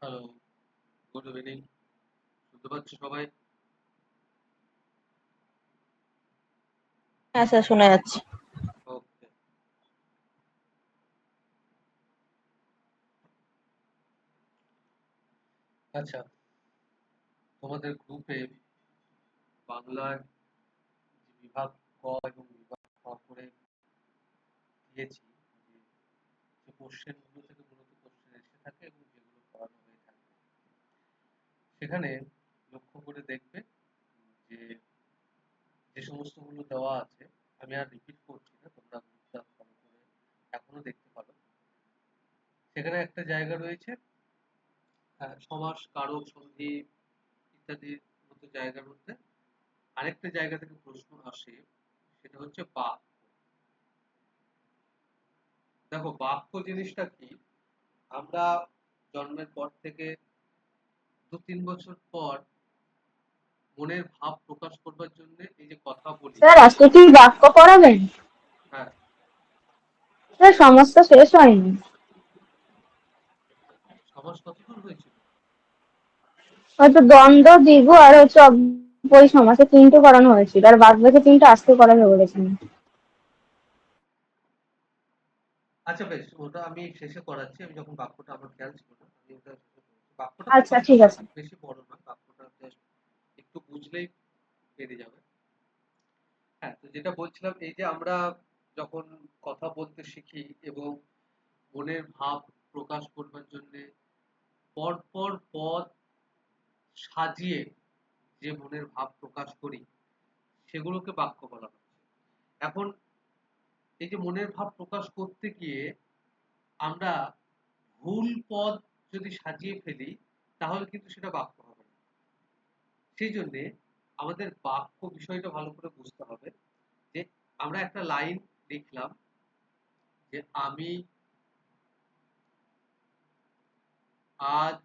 Hello, good evening. শুনতে পাচ্ছ সবাই? হ্যাঁ স্যার, শোনা যাচ্ছে। ওকে। আচ্ছা, তোমাদের গ্রুপে বাংলার যে বিভাগ ক এবং বিভাগ খ করে দিয়েছি, যে যে কোশ্চেনগুলো থেকে মূলত কোশ্চেন এসে থাকে এবং যেগুলো করানো হয়ে থাকে, সেখানে লক্ষ্য করে দেখবে যে যে সমস্তগুলো দেওয়া আছে, আমি আর রিপিট করছি না, তোমরা গ্রুপটা ফলো করে এখনো দেখতে পারো। সেখানে একটা জায়গা রয়েছে সমাস, কারক, সন্ধি ইত্যাদির মতো জায়গার মধ্যে আরেকটা জায়গা থেকে প্রশ্ন আসে, সেটা হচ্ছে বাক্য। দেখো, বাক্য জিনিসটা কি? আমরা জন্মের পর থেকে 2-3 বছর পর মনের ভাব প্রকাশ করবার জন্য এই যে কথা বলি। স্যার, আজকে কি বাক্য পড়াবেন? হ্যাঁ। স্যার, সমস্ত শেষ হয়নি। সমাজ কতদূর হয়েছিল? হয়তো দ্বন্দ্ব, দ্বিগু আর হচ্ছে অব্যয় সমাসে 3টে করানো হয়েছিল, আর বাদ বাকি 3টে আজকে করাবে বলেছেন। আচ্ছা বেশ, ওটা আমি শেষে করাচ্ছি। আমি যখন বাক্যটা আমার খেয়াল ছিল না, আমি ওটা শেষে করেছি। বাক্যটা আচ্ছা, ছোট, ঠিক আছে। খুব বেশি বড় না। বাক্যটা জাস্ট একটু বুঝলেই পেরে যাবে। হ্যাঁ, তো যেটা বলছিলাম, এই যে আমরা যখন কথা বলতে শিখি এবং মনের ভাব প্রকাশ করবার জন্য পরপর পদ সাজিয়ে যে মনের ভাব প্রকাশ করি, সেগুলোকে বাক্য বলা হচ্ছে। এখন এই যে মনের ভাব প্রকাশ করতে গিয়ে আমরা ভুল পদ যদি সাজিয়ে ফেলি, তাহলে কিন্তু সেটা বাক্য হবে না। সেই জন্যে আমাদের বাক্য বিষয়টা ভালো করে বুঝতে হবে। যে আমরা একটা লাইন লিখলাম, যে আমি আজ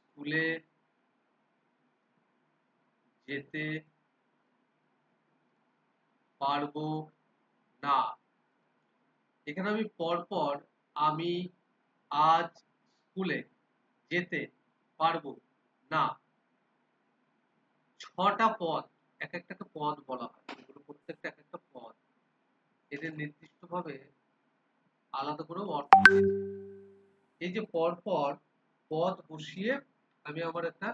স্কুলে যেতে পারবো না। এখানে আমি পরপর আমি আজ স্কুলে যেতে পারবো না, 6টা পদ, এক একটাকে পদ বলা হয়, এগুলো প্রত্যেকটা এক একটা পদ, এদের নির্দিষ্টভাবে আলাদা করেও অর্থ রয়েছে। এই যে পরপর পদ বসিয়ে আমি আমার একটা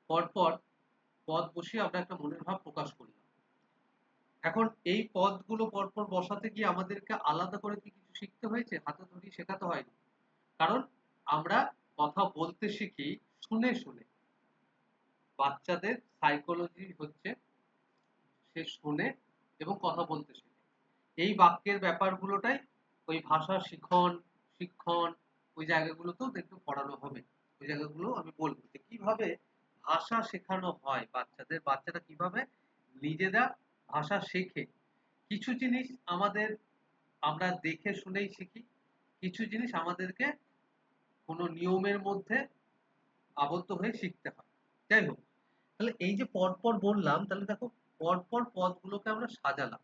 পরপর পদ বসিয়ে আমরা একটা মনের ভাব প্রকাশ করলাম। এখন এই পদগুলো পরপর বসাতে গিয়ে আমাদেরকে আলাদা করে কি কিছু শিখতে হয়েছে? হাতে ধরিয়ে শেখাতে হয়নি। কারণ আমরা কথা বলতে শিখি শুনে শুনে। বাচ্চাদের সাইকোলজি হচ্ছে সে শোনে এবং কথা বলতে শেখে। এই বাক্যের ব্যাপারগুলোটাই ওই ভাষা শিক্ষণ ওই জায়গাগুলোতেও দেখবে পড়ানো হবে। ওই জায়গাগুলো আমি বলবো যে কিভাবে ভাষা শেখানো হয় বাচ্চাদের, বাচ্চারা কিভাবে নিজেরা ভাষা শেখে। কিছু জিনিস আমরা দেখে শুনেই শিখি, কিছু জিনিস আমাদেরকে কোনো নিয়মের মধ্যে আবদ্ধ হয়ে শিখতে হয়। যাই হোক, তাহলে এই যে পরপর বললাম, তাহলে দেখো পরপর পদগুলোকে আমরা সাজালাম।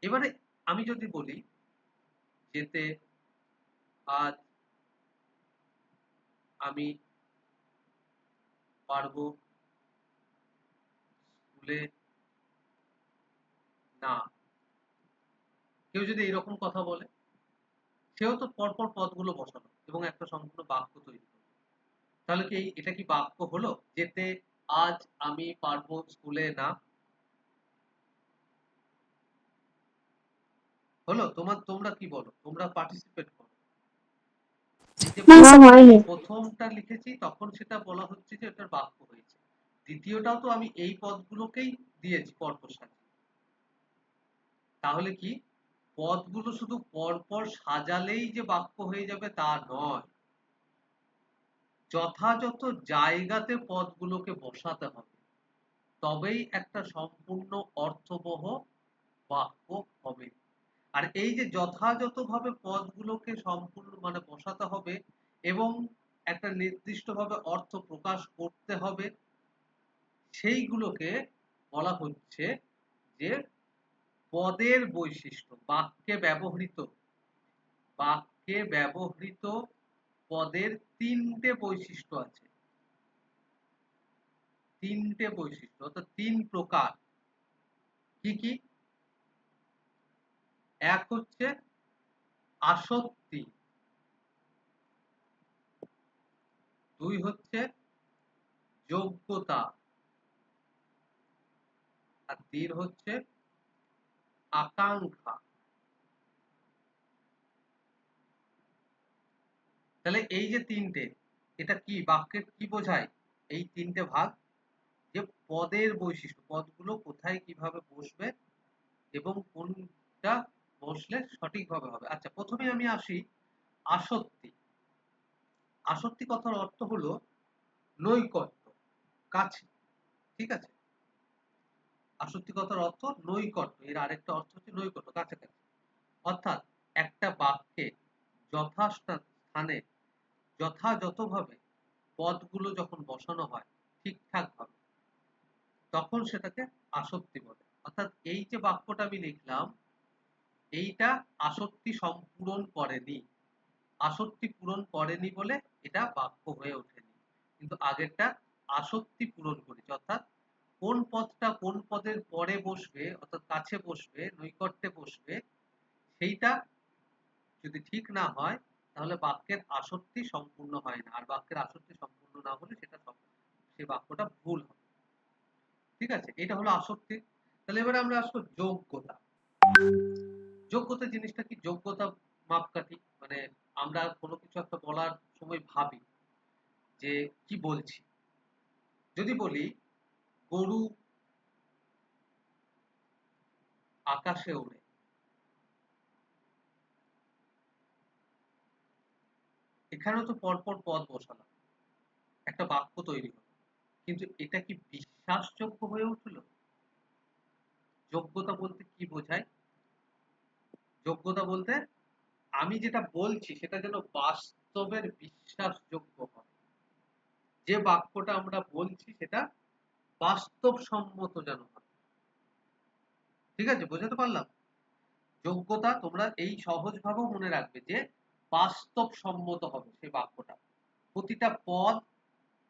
এবারে আমি যদি বলি যেতে আজ আমি পারবো স্কুলে না, কেউ যদি এরকম কথা বলে, সেও তো পরপর পদগুলো বসালো এবং একটা সম্পূর্ণ বাক্য তৈরি করলো। তাহলে কি এটা কি বাক্য হলো? যেতে আজ আমি পারবো স্কুলে না, হলো? তোমরা কি বলো? তোমরা পার্টিসিপেট করো। এই যে না, হয়নি। প্রথমটা লিখেছি তখন সেটা বলা হচ্ছে যে ওটার বাক্য হয়েছে। দ্বিতীয়টাও তো আমি এই পদগুলোকেই দিয়েছি পরপর সাজিয়ে। তাহলে কি পদগুলো শুধু পরপর সাজালেই যে বাক্য হয়ে যাবে তা নয়, যথাযথ জায়গাতে পদগুলোকে বসাতে হবে, তবেই একটা সম্পূর্ণ অর্থবহ বাক্য হবে। আর এই যে যথাযথভাবে পদগুলোকে সম্পূর্ণ মানে বসাতে হবে এবং একটা নির্দিষ্টভাবে অর্থ প্রকাশ করতে হবে, সেইগুলোকে বলা হচ্ছে যে পদের বৈশিষ্ট্য। বাক্যে ব্যবহৃত পদের তিনটে বৈশিষ্ট্য আছে, তিনটে বৈশিষ্ট্য অর্থাৎ তিন প্রকার। কি কি? এক হচ্ছে আসক্তি, দুই হচ্ছে যোগ্যতা, আর তিন হচ্ছে আকাঙ্ক্ষা। তাহলে এই যে তিনটে, এটা কি বাক্যের কি বোঝায়? এই তিনটে ভাগ, যে পদের বৈশিষ্ট্য, পদগুলো কোথায় কিভাবে বসবে এবং কোনটা বসলে সঠিকভাবে হবে। আচ্ছা, প্রথমে আমি আসি আসক্তি। আসক্তি কথার অর্থ হলো নৈকট্য, কাছে। ঠিক আছে? আসক্তি কথার অর্থ নৈকট্য, এর আরেকটা অর্থ হচ্ছে নৈকট্য, কাছাকাছি। অর্থাৎ একটা বাক্যে যথাস্থানে যথাযথভাবে পদগুলো যখন বসানো হয় ঠিকঠাকভাবে, তখন সেটাকে আসক্তি বলে। অর্থাৎ এই যে বাক্যটা আমি লিখলাম, এইটা আসক্তি সম্পূরণ করেনি। আসক্তি পূরণ করেনি বলে এটা বাক্য হয়ে ওঠেনি। কিন্তু আগেরটা আসক্তি পূরণ করেছে। অর্থাৎ কোন পদটা কোন পদের পরে বসবে, অর্থাৎ কাছে বসবে, নৈকট্যে বসবে, সেইটা যদি ঠিক না হয় তাহলে বাক্যের আসক্তি সম্পূর্ণ হয় না। আর বাক্যের আসক্তি সম্পূর্ণ না হলে সেই বাক্যটা ভুল হবে। ঠিক আছে? এটা হলো আসক্তি। তাহলে এবারে আমরা আসবো যোগ্যতা। যোগ্যতা জিনিসটা কি? যোগ্যতা মাপকাঠি, মানে আমরা কোনো কিছু একটা বলার সময় ভাবি যে কি বলছি। যদি বলি গরু আকাশে ওড়ে, এখানেও তো পরপর পদ বসালাম, একটা বাক্য তৈরি হলো, কিন্তু এটা কি বিশ্বাসযোগ্য হয়ে উঠলো? যোগ্যতা বলতে কি বোঝায়? যোগ্যতা বলতে আমি যেটা বলছি সেটা যেন বাস্তবের বিশ্বাসযোগ্য হয়, যে বাক্যটা আমরা বলছি সেটা বাস্তবসম্মত যেন হয়। ঠিক আছে? বোঝাতে পারলাম? যোগ্যতা তোমরা এই সহজভাবেও মনে রাখবে যে বাস্তবসম্মত হবে সেই বাক্যটা। প্রতিটা পদ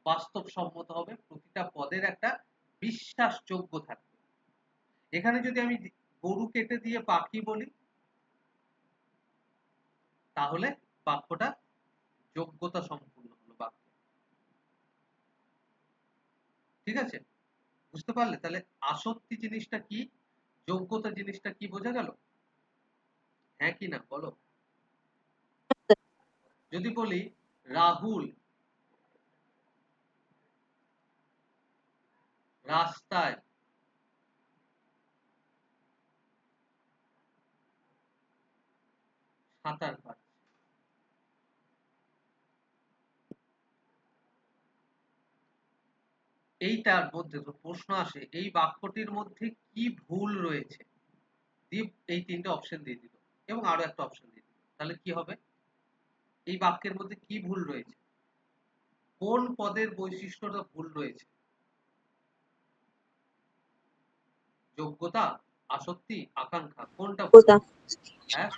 বাস্তবসম্মত হবে, প্রতিটা পদের একটা বিশ্বাসযোগ্য থাকবে। এখানে যদি আমি গরু কেটে দিয়ে পাখি বলি, তাহলে বাক্যটা যোগ্যতা সম্পূর্ণ হলো বাক্য। ঠিক আছে? বুঝতে পারলে? তাহলে আসক্তি জিনিসটা কি, যোগ্যতা জিনিসটা কি, বোঝা গেল? হ্যাঁ কি না বলো? যদি বলি রাহুল রাস্তায় সাঁতার কাটছে, এইটার মধ্যে তো প্রশ্ন আসে এই বাক্যটির মধ্যে কি ভুল রয়েছে, দিয়ে এই তিনটে অপশন দিয়ে দিল এবং আরো একটা অপশন দিয়ে দিল। তাহলে কি হবে? এই বাক্যের মধ্যে কি ভুল রয়েছে, কোন পদের বৈশিষ্ট্যটা ভুল রয়েছে? যোগ্যতা, আসক্তি, আকাঙ্ক্ষা, কোনটা ভুল? যোগ্যতা হ্যাঁ,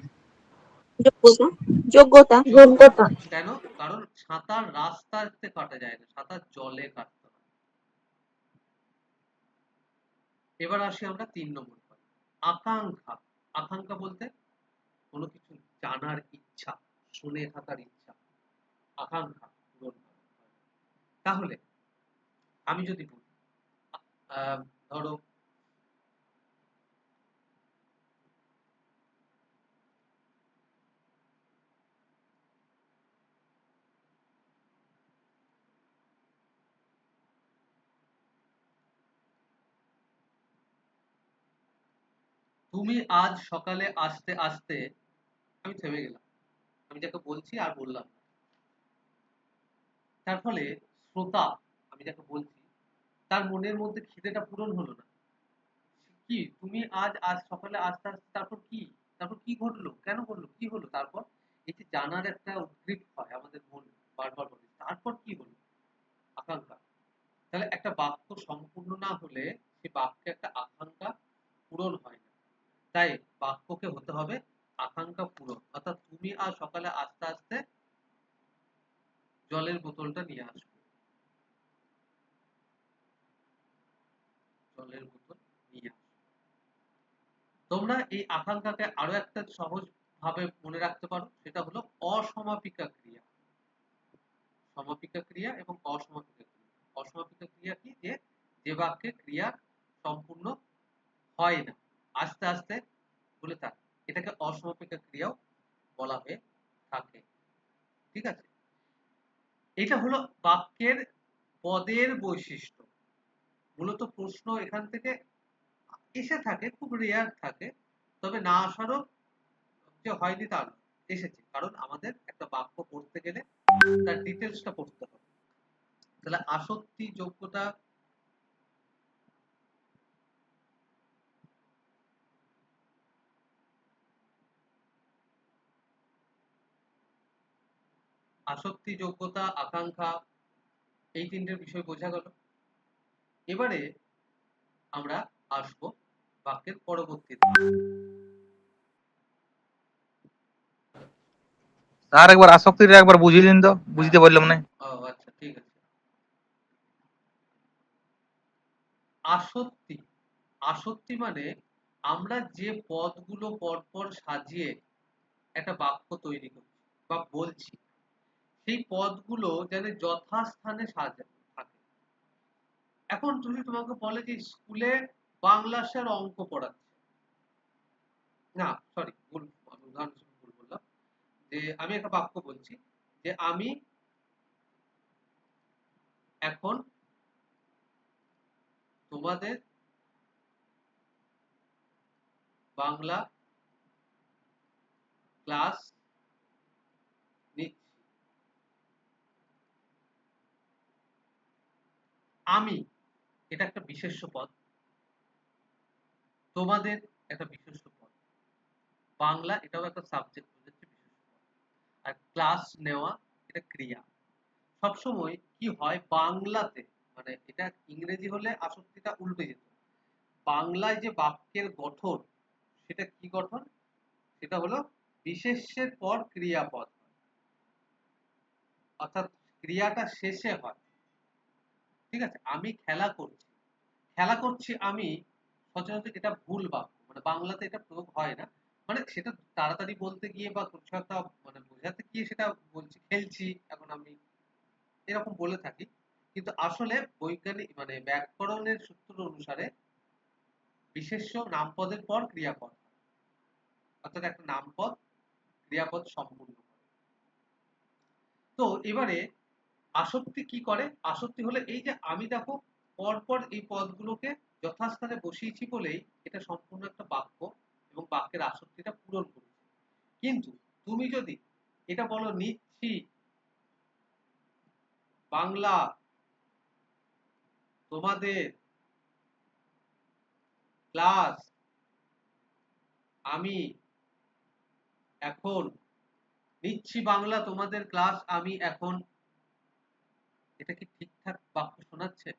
যোগ্যতা যোগ্যতা যোগ্যতা। কেন? কারণ সাঁতার রাস্তাতে কাটা যায় না, সাঁতার জলে কাটতে হয়। এবার আসি আমরা ৩ নম্বর পদ, আকাঙ্ক্ষা। আকাঙ্ক্ষা বলতে কোনো কিছু জানার ইচ্ছা, শুনে থাকার ইচ্ছা, আকাঙ্ক্ষা পূরণ করা। তাহলে আমি যদি বলি ধরো তুমি আজ সকালে আসতে আসতে, আমি থেমে গেলাম, আমি যাকে বলছি আর বললাম না। তার ফলে শ্রোতা, আমি যাকে বলছি, তার মনের মধ্যে খিদেটা পূরণ হলো না। কি তুমি আজ আজ সকালে আসতে আসতে, তারপর কি? তারপর কি ঘটলো, কেন ঘটলো, কি হলো, তারপর এই যে জানার একটা উদ্গ্রীব হয় আমাদের মনে, বারবার বলে তারপর কি হলো, আকাঙ্ক্ষা। তাহলে একটা বাক্য সম্পূর্ণ না হলে সে বাক্যে একটা আকাঙ্ক্ষা পূরণ হয় না। তাই বাক্যকে হতে হবে আকাঙ্ক্ষা পূরণ। অর্থাৎ তুমি আজ সকালে আস্তে আস্তে জলের বোতলটা নিয়ে আসবে, জলের বোতল নিয়ে আসবে। তোমরা এই আকাঙ্ক্ষাকে আরো একটা সহজ ভাবে মনে রাখতে পারো, সেটা হলো অসমাপিকা ক্রিয়া। সমাপিকা ক্রিয়া এবং অসমাপিকা ক্রিয়া। অসমাপিকা ক্রিয়া কি, যে যে বাক্যে ক্রিয়া সম্পূর্ণ হয় না, আস্তে আস্তে বলে থাকে, এটাকে অসমাপিকা ক্রিয়াও বলা হয়ে থাকে। ঠিক আছে, এটা হলো বাক্যের পদের বৈশিষ্ট্য। মূলত প্রশ্ন এখান থেকে এসে থাকে, খুব রেয়ার থাকে, তবে না আসারও যে হয়নি তা নয়, এসেছে। কারণ আমাদের একটা বাক্য পড়তে গেলে তার ডিটেলসটা পড়তে হবে। তাহলে আসক্তি, যোগ্যতা, আসক্তি, যোগ্যতা, আকাঙ্ক্ষা, এই তিনটের বিষয় বোঝা গেল। এবারে আমরা আসব বাক্যের পরবর্তী ধাপ। স্যার একবার আসক্তিটা একবার বুঝিয়ে দিন তো, বুঝতে পারলাম না। ও আচ্ছা, ঠিক আছে। আসক্তি, আসক্তি মানে আমরা যে পদগুলো পরপর সাজিয়ে একটা বাক্য তৈরি করছি বা বলছি, সেই পদগুলো যেন যথাস্থানে সাজানো থাকে। এখন যদি তোমাকে বলে যে স্কুলে বাংলা স্যার অঙ্ক পড়াচ্ছে, না সরি ভুল, আমি উদাহরণ হিসেবে ভুল বললাম, যে আমি একটা বাক্য বলছি যে আমি এখন তোমাদের বাংলা ক্লাস নিচ্ছি। আমি, এটা একটা বিশেষ্য পদ, তোমাদের একটা বিশেষ্য পদ, বাংলা এটাও একটা সাবজেক্ট বোঝাচ্ছে বিশেষ্য পদ, আর ক্লাস নেওয়া এটা ক্রিয়া। সবসময় কি হয় বাংলাতে, মানে এটা ইংরেজি হলে আসক্তিটা উল্টে যেত। বাংলায় যে বাক্যের গঠন, সেটা কি গঠন, সেটা হলো বিশেষ্যের পর ক্রিয়াপদ, অর্থাৎ ক্রিয়াটা শেষে হয়। ঠিক আছে, আমি খেলা করছি, খেলা করছি আমি, সচরাচর এটা ভুল বাক্য, মানে বাংলাতে এটা প্রয়োগ হয় না। মানে সেটা তাড়াতাড়ি বলতে গিয়ে বা কিছু একটা মানে বোঝাতে গিয়ে সেটা বলছি খেলছি এখন আমি, এরকম বলে থাকি। কিন্তু আসলে বৈজ্ঞানিক মানে ব্যাকরণের সূত্র অনুসারে বিশেষ্য নামপদের পর ক্রিয়াপদ, অর্থাৎ একটা নামপদ ক্রিয়াপদ সম্পূর্ণ করে। তো এবারে আসক্তি কি করে, আসক্তি হলে এই যে আমি দেখো পরপর এই পদগুলোকে যথাস্থানে বসিয়েছি বলেই এটা সম্পূর্ণ একটা বাক্য এবং বাক্যের আসক্তিটা পূরণ করেছে। কিন্তু তুমি যদি এটা বলো নিচ্ছি বাংলা তোমাদের ক্লাস, আমি এখন নিচ্ছি বাংলা তোমাদের ক্লাস আমি এখন, এটা কি ঠিকঠাক বাক্য শোনাচ্ছে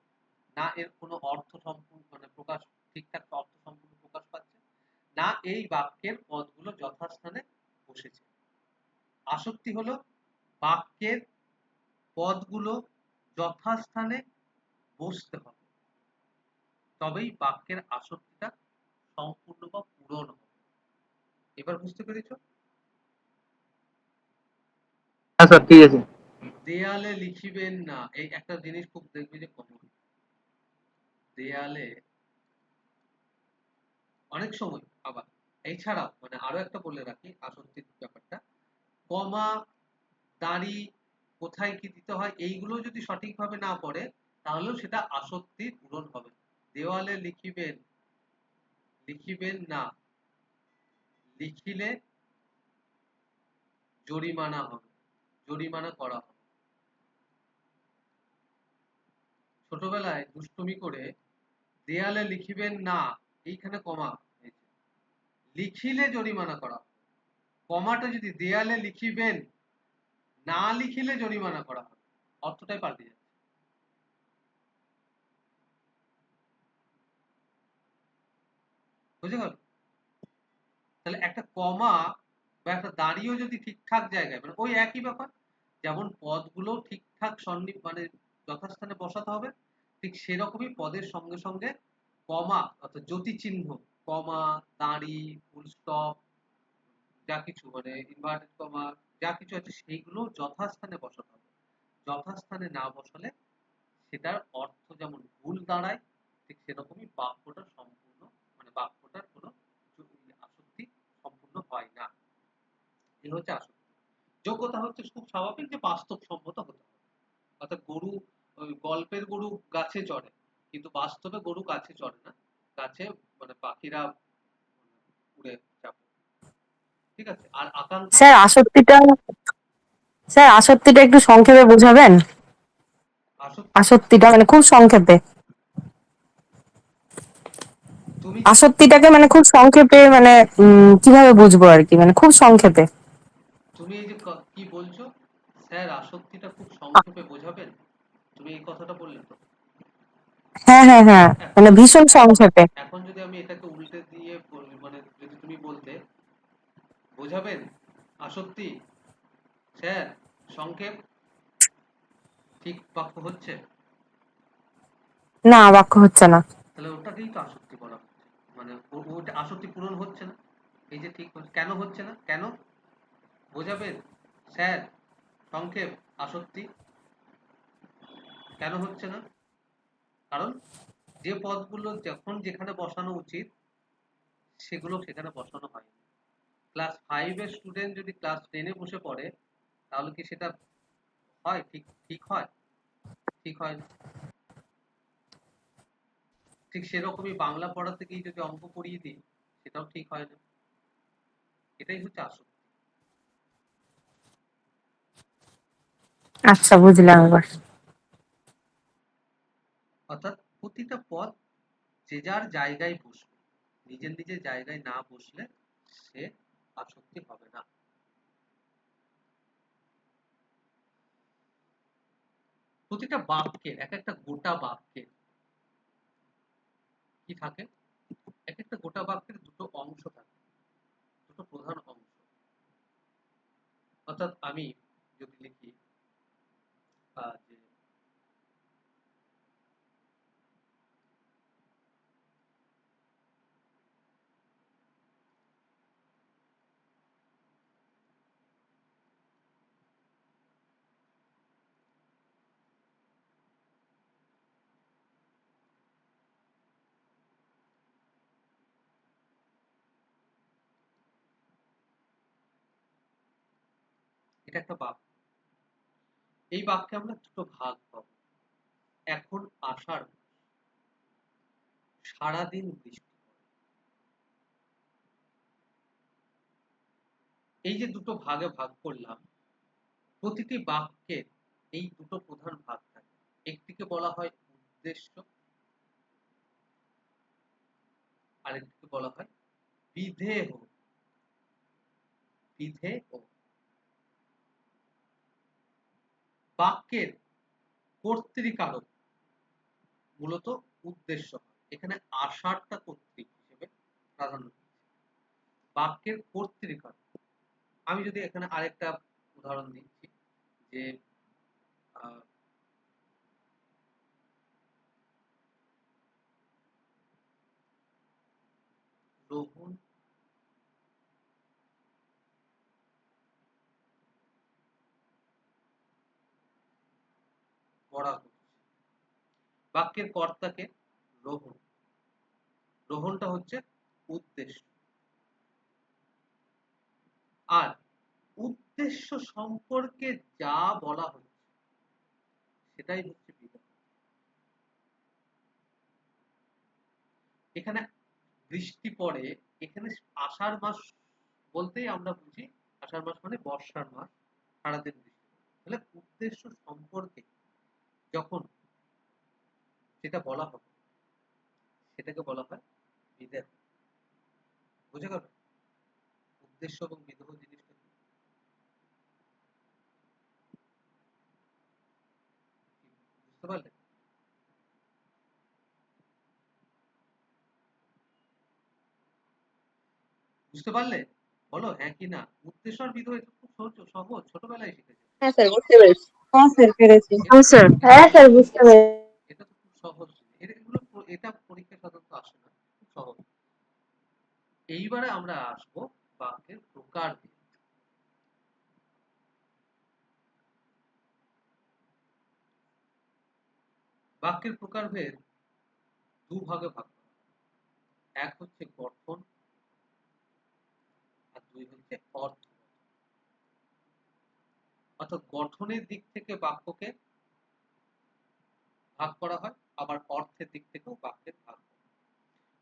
না, এর কোনো অর্থ সম্পূর্ণ মানে প্রকাশ, ঠিকঠাক অর্থ সম্পূর্ণ প্রকাশ পাচ্ছে না, এই বাক্যের পদগুলো যথাস্থানে বসেছে। আসক্তি হলো বাক্যের পদগুলো যথাস্থানে বসতে হবে, তবেই বাক্যের আসক্তিটা সম্পূর্ণ বা পূরণ হবে। এবার বুঝতে পেরেছো? হ্যাঁ স্যার, ঠিক আছে। দেয়ালে লিখিবেন না, এই একটা জিনিস খুব দেখবে যে কমন, দেয়ালে অনেক সময় আবার, এছাড়াও মানে আরো একটা বলে রাখি আসক্তির ব্যাপারটা, কমা, দাঁড়ি, কোথায় কি দিতে হয় এইগুলো যদি সঠিকভাবে না পড়ে তাহলেও সেটা আসক্তি পূরণ হবে না। দেওয়ালে লিখিবেন, লিখিবেন না, লিখিলে জরিমানা হবে, জরিমানা করা হবে। ছোটবেলায় দুষ্টুমি করে দেয়ালে লিখিবেন না, এইখানে কমা হয়েছে, লিখিলে জরিমানা করা হবে। কমাটা যদি দেয়ালে লিখিবেন, না লিখিলে জরিমানা করা হবে, অর্থটাই পাল্টে যাচ্ছে। বুঝে গেল? তাহলে একটা কমা বা একটা দাঁড়িয়েও যদি ঠিকঠাক জায়গায়, মানে ওই একই ব্যাপার, যেমন পদগুলো ঠিকঠাক মানে যথাস্থানে বসাতে হবে, ঠিক সেরকমই পদের সঙ্গে সঙ্গে কমা অর্থাৎ জ্যোতি চিহ্ন, কমা, দাঁড়ি, ফুল স্টপ, যা কিছু মানে ইনভার্টেড কমা যা কিছু আছে সেইগুলো যথাস্থানে বসাতে হবে। যথাস্থানে না বসালে সেটার অর্থ যেমন ভুল দাঁড়ায়, ঠিক সেরকমই বাক্যটা সম্পূর্ণ মানে বাক্যটার কোনো আসক্তি সম্পূর্ণ হয় না। এই হচ্ছে আসক্তি। যোগ্যতা হচ্ছে খুব স্বাভাবিক যে বাস্তবসম্মত হতে হবে। অর্থাৎ গরু, ওই গল্পের গরু গাছে চড়ে, কিন্তু বাস্তবে গরু গাছে চড়ে না, গাছে মানে পাখিরা উড়ে চাপে। ঠিক আছে? আর আকাঙ্ক্ষা, স্যার আসক্তিটা একটু সংক্ষেপে বোঝাবেন? আসক্তি আসক্তিটা মানে খুব সংক্ষেপে, তুমি আসক্তিটাকে মানে খুব সংক্ষেপে মানে কিভাবে বুঝবো আর কি, মানে খুব সংক্ষেপে। তুমি এই যে কি বলছো, স্যার আসক্তিটা খুব সংক্ষেপে বোঝাবেন, তুমি এই কথাটা বললে তো। হ্যাঁ হ্যাঁ হ্যাঁ, এখন মানে যদি ভীষণ সংক্ষেপে। এখন যদি আমি এটাকে উল্টে দিয়ে মানে যদি তুমি বলতে, বোঝাবেন আসক্তি স্যার সংক্ষেপ, ঠিক বাক্য হচ্ছে? না, বাক্য হচ্ছে না। তাহলে ওটাকেই তো আসক্তি বলা হচ্ছে, মানে ওটা আসক্তি পূরণ হচ্ছে না। এই যে ঠিক হচ্ছে, কেন হচ্ছে না, কেন বোঝাবেন স্যার সংক্ষেপ, আসক্তি কেন হচ্ছে না? কারণ যে পদগুলো যখন যেখানে বসানো উচিত সেগুলো সেখানে বসানো হয়নি। ক্লাস 5 এর স্টুডেন্ট যদি ক্লাস 10 এ বসে পড়ে, তাহলে কি সেটা হয়? ঠিক ঠিক হয়? ঠিক হয় না। ঠিক সেরকমই বাংলা পড়াতে গিয়ে যদি অঙ্ক পড়িয়ে দিই, সেটাও ঠিক হয় না। এটাই হচ্ছে আসক্তি। আচ্ছা, বুঝলাম এবার। অর্থাৎ প্রতিটা পদ যে যার জায়গায় বসবে, নিজের নিজের জায়গায় না বসলে সে আসক্তি হবে না। প্রতিটা বাক্যের এক একটা গোটা বাক্যের কি থাকে, এক একটা গোটা বাক্যের দুটো অংশ থাকে, দুটো প্রধান অংশ। অর্থাৎ আমি যদি লিখি যে এটা একটা বাক্য, এই বাক্যে আমরা দুটো ভাগ পাবো। এখন আষাঢ় মাস, সারাদিন বৃষ্টি পড়ে। এই যে দুটো ভাগে ভাগ করলাম, প্রতিটি বাক্যের এই দুটো প্রধান ভাগ থাকে। একটিকে বলা হয় উদ্দেশ্য, আরেকটিকে বলা হয় বিধেয়। বিধেয় বাক্যের কর্তৃকারক মূলত উদ্দেশ্য হয়। এখানে আষাঢ়টা কর্তৃক হিসেবে প্রাধান্য দিচ্ছে। বাক্যের কর্তৃকারক, আমি যদি এখানে আরেকটা উদাহরণ দিচ্ছি যে আহ, রোহন পড়া করছে। বাক্যের কর্তাকে রোহন, রোহনটা হচ্ছে উদ্দেশ্য, আর উদ্দেশ্য সম্পর্কে যা বলা হচ্ছে সেটাই হচ্ছে বিধান। এখানে বৃষ্টি পড়ে, এখানে আষাঢ় মাস বলতেই আমরা বুঝি আষাঢ় মাস মানে বর্ষার মাস, সারাদিন বৃষ্টি পড়ে। তাহলে উদ্দেশ্য সম্পর্কে যখন সেটা বলা হবে সেটাকে বলা হয় বিধেয়। বুঝে গেল? উদ্দেশ্য এবং বিধেয় জিনিসটা কি? বুঝতে পারলে? বুঝতে পারলে? বলো হ্যাঁ কি না। উদ্দেশ্য আর বিধেয় এটা খুব সহজ, সহজ, ছোটবেলায় শিখেছে। হ্যাঁ স্যার, বুঝতে পেরেছি। হ্যাঁ স্যার পেরেছি। হ্যাঁ স্যার, হ্যাঁ স্যার বুঝতে পেরেছি। এটা তো খুব সহজ। এগুলো এটা পরীক্ষায় সাধারণত আসে না, খুব সহজ। এইবারে আমরা আসবো বাক্যের প্রকার দিয়ে। বাক্যের প্রকারভেদ দুভাগে ভাগ করা হয়। এক হচ্ছে গঠন আর দুই হচ্ছে অর্থ। অর্থাৎ গঠনের দিক থেকে বাক্যকে ভাগ করা হয়, আবার অর্থের দিক থেকেও বাক্যের ভাগ করা হয়।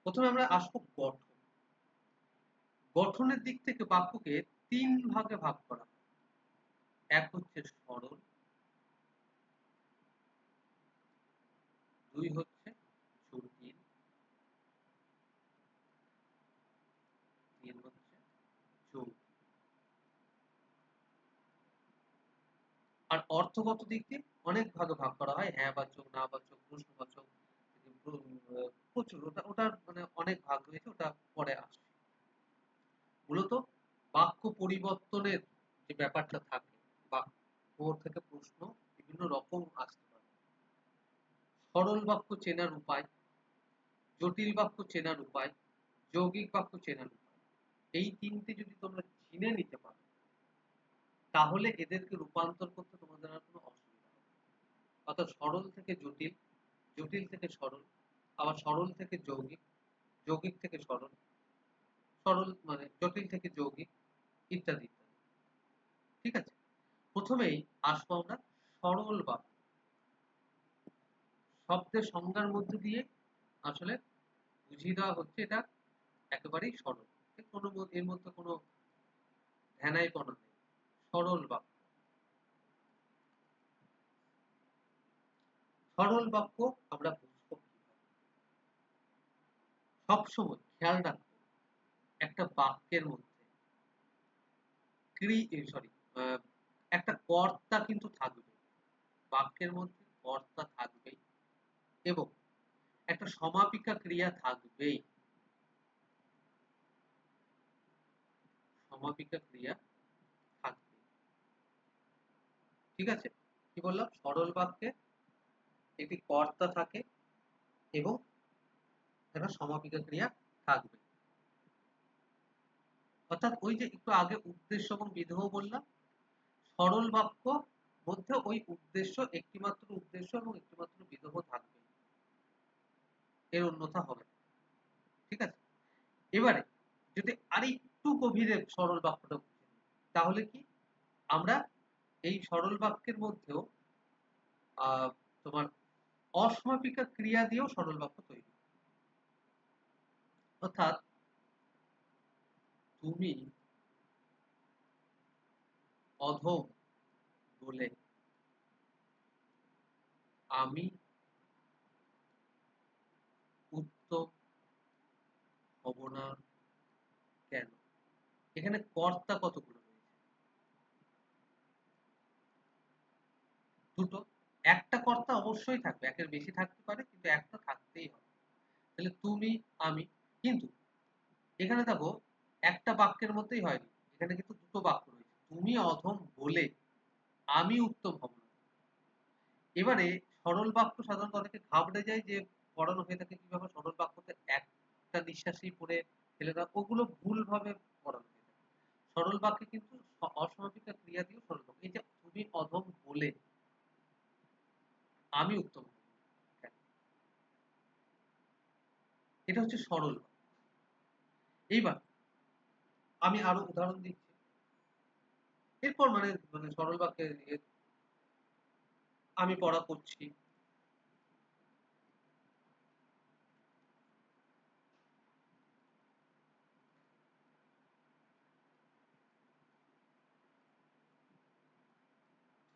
প্রথমে আমরা আসবো গঠন। গঠনের দিক থেকে বাক্যকে তিন ভাগে ভাগ করা হয়। এক হচ্ছে সরল, দুই হচ্ছে জটিল, তিন হচ্ছে যৌগিক। আর অর্থগত দিক দিয়ে অনেক ভাগে ভাগ করা হয়, হ্যাঁ বাচক, না বাচক, প্রশ্নবাচক, প্রচুর। ওটার মানে অনেক ভাগ রয়েছে, ওটা পরে আসছে। মূলত বাক্য পরিবর্তনের যে ব্যাপারটা থাকে, বাক্য থেকে প্রশ্ন বিভিন্ন রকম আসতে পারে। সরল বাক্য চেনার উপায়, জটিল বাক্য চেনার উপায়, যৌগিক বাক্য চেনার উপায়, এই তিনটে যদি তোমরা চিনে নিতে পারো, তাহলে এদেরকে রূপান্তর করতে তোমাদের আর কোনো অসুবিধা হবে না। অর্থাৎ সরল থেকে জটিল, জটিল থেকে সরল, আবার সরল থেকে যৌগিক, যৌগিক থেকে সরল, সরল মানে জটিল থেকে যৌগিক, ইত্যাদি ইত্যাদি। ঠিক আছে? প্রথমেই আসবো আমরা সরল বাক্য। শব্দের সংজ্ঞার মধ্যে দিয়ে আসলে বুঝিয়ে দেওয়া হচ্ছে এটা একেবারেই সরল। কোনো এর মধ্যে কোনো ধ্যানাইপনা নেই। সরল বাক্য। সরল বাক্য আমরা বুঝবো কিভাবে? সবসময় খেয়াল রাখবো একটা বাক্যের মধ্যে একটা কর্তা কিন্তু থাকবে। বাক্যের মধ্যে কর্তা থাকবেই এবং একটা সমাপিকা ক্রিয়া থাকবেই। সমাপিকা ক্রিয়া থাকবে। ঠিক আছে? কি বললাম? সরল বাক্যে একটি কর্তা থাকে এবং একটা সমাপিকা ক্রিয়া থাকবে। অর্থাৎ ওই যে একটু আগে উদ্দেশ্য এবং বিধেয় বললাম, সরল বাক্য মধ্যে ওই উদ্দেশ্য, একটিমাত্র উদ্দেশ্য এবং একটিমাত্র বিধেয় থাকবে, এর অন্যথা হবে না। ঠিক আছে? এবারে যদি আরেকটু গভীরে সরল বাক্যটা বুঝি, তাহলে কি আমরা এই সরল বাক্যের মধ্যেও তোমার অসমাপিকা ক্রিয়া দিয়েও সরল বাক্য তৈরি। অর্থাৎ তুমি অধম বলে আমি উত্তম হব না কেন? এখানে কর্তা কতগুলো রয়েছে? দুটো। একটা কর্তা অবশ্যই থাকবে, একের বেশি থাকতে পারে, কিন্তু একটা থাকতেই হবে। তাহলে তুমি, আমি। কিন্তু এখানে দেখো একটা বাক্যের মধ্যেই হয়নি, এখানে কিন্তু দুটো বাক্য রয়েছে। তুমি অধম বলে আমি উত্তম হব না। এবারে সরল বাক্য সাধারণত অনেকে ঘাবড়ে যায় যে পড়ানো হয়ে থাকে কিভাবে সরল বাক্যতে একটা নিঃশ্বাসই পড়ে ফেলে দাও, ওগুলো ভুল ভাবে পড়ানো হয়ে থাকে। সরল বাক্যে কিন্তু অসমাপিকা ক্রিয়া দিয়েও সরল বাক্য। এই যে তুমি অধম বলে আমি উত্তম হব না, এটা হচ্ছে সরল বাক্য। এইবার আমি আরো উদাহরণ দিচ্ছি। এরপর মানে মানে সরল বাক্যে আমি পড়া করছি,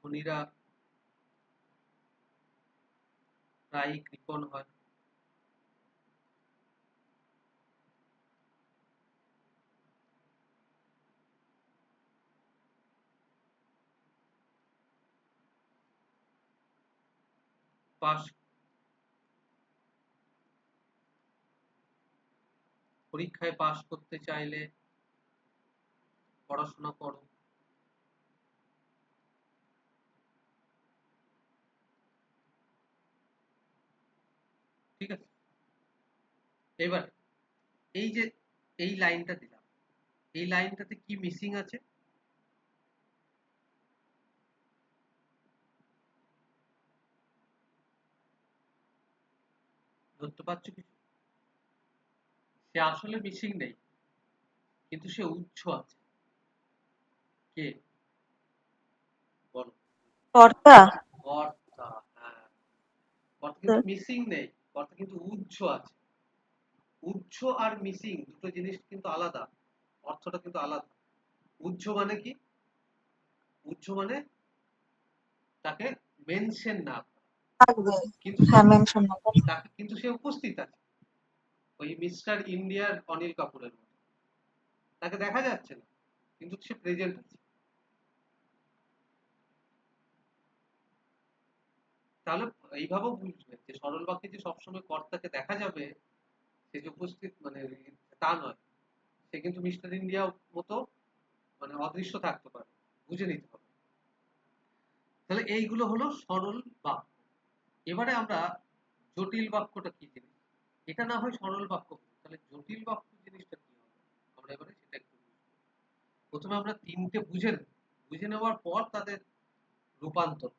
ধনীরা প্রায়ই কৃপণ হয়, পাস পরীক্ষায় পাস করতে চাইলে পড়াশোনা করো। ঠিক আছে, এবার এই যে এই লাইনটা দিলাম, এই লাইনটাতে কি মিসিং আছে? ধরতে পারছো কিছু? সে আসলে মিসিং নেই, কিন্তু সে উচ্চ আছে। কে বলো? কর্তা। কর্তা। হ্যাঁ, কর্তা কিন্তু মিসিং নেই, কর্তা কিন্তু উচ্চ আছে। উচ্চ আর মিসিং দুটো জিনিস কিন্তু আলাদা, অর্থটা কিন্তু আলাদা। উচ্চ মানে কি? উচ্চ মানে তাকে মেনশন না করা, থাকবে। কিন্তু সে হ্যাঁ, মেনশন না করে। তাকে কিন্তু সে উপস্থিত আছে। ওই মিস্টার ইন্ডিয়ার অনিল কাপুরের মতো তাকে দেখা যাচ্ছে না, কিন্তু সে প্রেজেন্ট আছে। তাহলে এইভাবেও বুঝবে যে সরল বাক্যে যে সবসময় কর্তাকে দেখা যাবে, সে যে উপস্থিত মানে তা নয়। সে কিন্তু মিস্টার ইন্ডিয়া মতো মানে অদৃশ্য থাকতে পারে, বুঝে নিতে হবে। তাহলে এইগুলো হলো সরল বাক্য। এবারে আমরা জটিল বাক্যটা কি জিনিস, এটা না হয় সরল বাক্য হলো, তাহলে জটিল বাক্য জিনিসটা কি হবে আমরা এবারে সেটা একটু বুঝবো। প্রথমে আমরা তিনটে বুঝে নেব, বুঝে নেওয়ার পর তাদের রূপান্তর।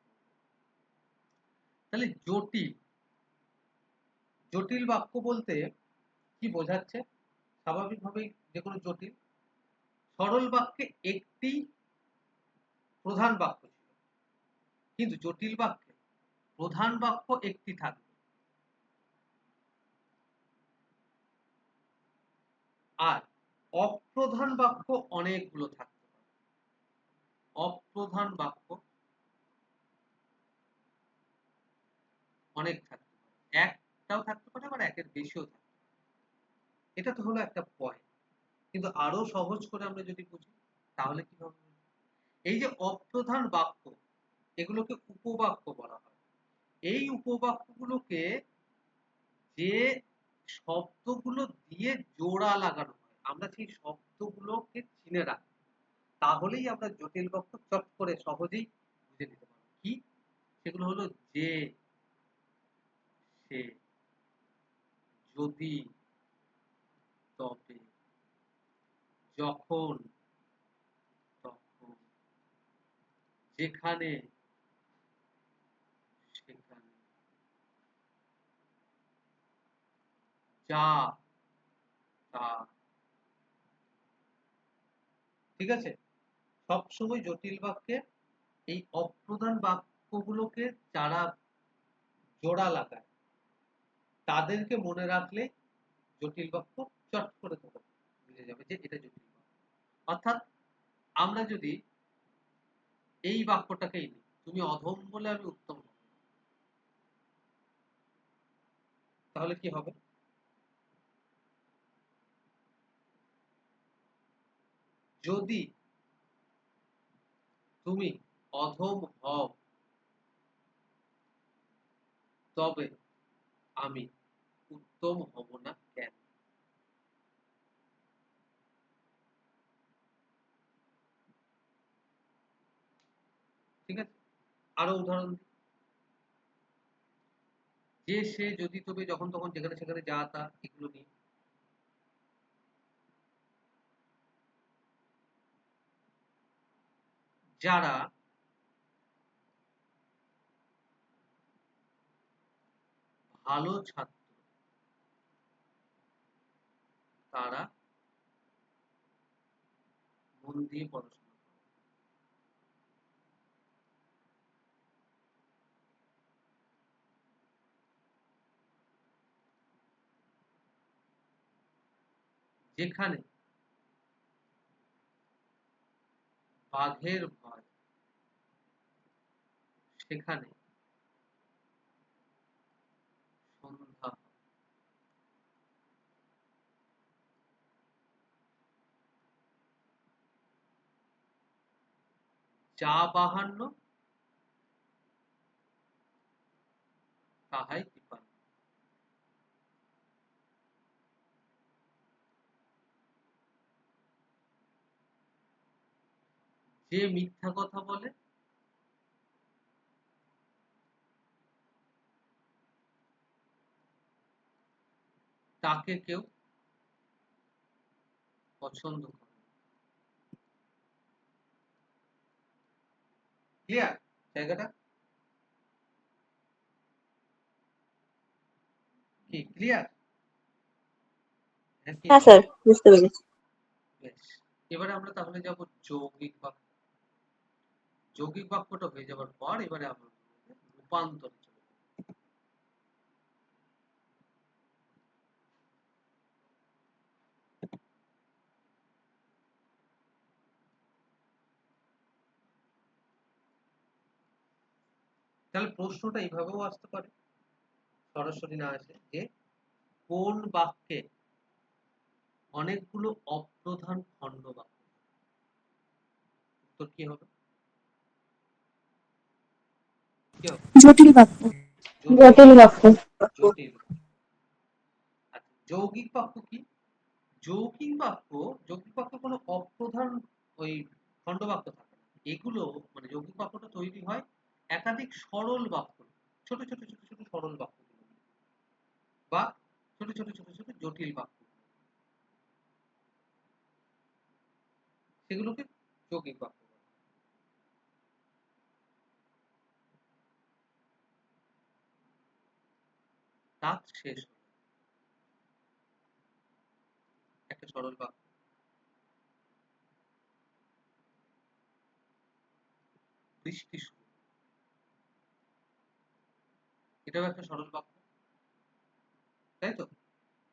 তাহলে জটিল, জটিল বাক্য বলতে কি বোঝাচ্ছে? স্বাভাবিকভাবেই যে কোনো জটিল, সরল বাক্যে একটি প্রধান বাক্য ছিল, কিন্তু জটিল বাক্যে প্রধান বাক্য একটি থাকবে আর অপ্রধান বাক্য অনেকগুলো থাকতে পারে। অপ্রধান বাক্য অনেক থাকতে পারে, একটাও থাকতে পারে আবার একের বেশিও থাকতে পারে। এটা তো হলো একটা পয়েন্ট, কিন্তু আরো সহজ করে আমরা যদি বুঝি তাহলে কি হবে? এই যে অপ্রধান বাক্য, এগুলোকে উপবাক্য বলা হয়। এই উপবাক্যগুলোকে যে শব্দগুলো দিয়ে জোড়া লাগানো হয়, আমরা সেই শব্দগুলোকে চিনে রাখি, তাহলেই আমরা জটিল বাক্য চট করে সহজেই বুঝে নিতে পারবো। কি সেগুলো হলো? যে, সে, যদি, তবে, যখন, তখন, যেখানে, সেখানে, যা, তা। ঠিক আছে, সবসময় জটিল বাক্যে এই অপ্রধান বাক্যগুলোকে যারা জোড়া লাগায় তাদেরকে মনে রাখলে জটিল বাক্য চট করে তোমরা বুঝে যাবে যে এটা জটিল বাক্য। অর্থাৎ আমরা যদি এই বাক্যটাকেই নিই, তুমি অধম বলে আমি উত্তম হব, তাহলে কি হবে? যদি তুমি অধম হও তবে আমি উত্তম হব না কেন? ঠিক আছে, আরো উদাহরণ দিই। যে, সে, যদি, তবে, যখন, তখন, যেখানে, সেখানে, যা, তা, এগুলো নিয়ে যারা ভালো ছাত্র তারা মন দিয়ে পড়াশোনা করে। যেখানে বাঘের ভয় সেখানে সন্ধ্যা হয়। যা বাহান্ন তাহাই কৃপান। যে মিথ্যা কথা বলে তাকে কেউ পছন্দ করে। ক্লিয়ার জায়গাটা? কি ক্লিয়ার? হ্যাঁ স্যার, বুঝতে পেরেছি। বেশ, এবারে আমরা তাহলে যাব যৌগিক বাক্য। যৌগিক বাক্যটা হয়ে যাওয়ার পর এবারে আমরা রূপান্তর চলে যাব। তাহলে প্রশ্নটা এইভাবেও আসতে পারে, সরাসরি না আসে, যে কোন বাক্যে অনেকগুলো অপ্রধান খণ্ড বাক্য? উত্তর কি হবে? কি হবে? জটিল বাক্য। জটিল বাক্য। জটিল। আচ্ছা, যৌগিক বাক্য কি? যৌগিক বাক্য, যৌগিক বাক্য কোনো অপ্রধান ওই খণ্ড বাক্য থাকে না। এগুলো মানে যৌগিক বাক্যটা তৈরি হয় একাধিক সরল বাক্য, ছোট ছোট ছোট ছোট সরল বাক্য বা ছোট ছোট ছোট ছোট জটিল বাক্য, সেগুলোকে যৌগিক বাক্য বলে। কাজ শেষ হলো, একটা সরল বাক্য। বৃষ্টি শুরু, এটাও একটা সরল বাক্য, তাই তো?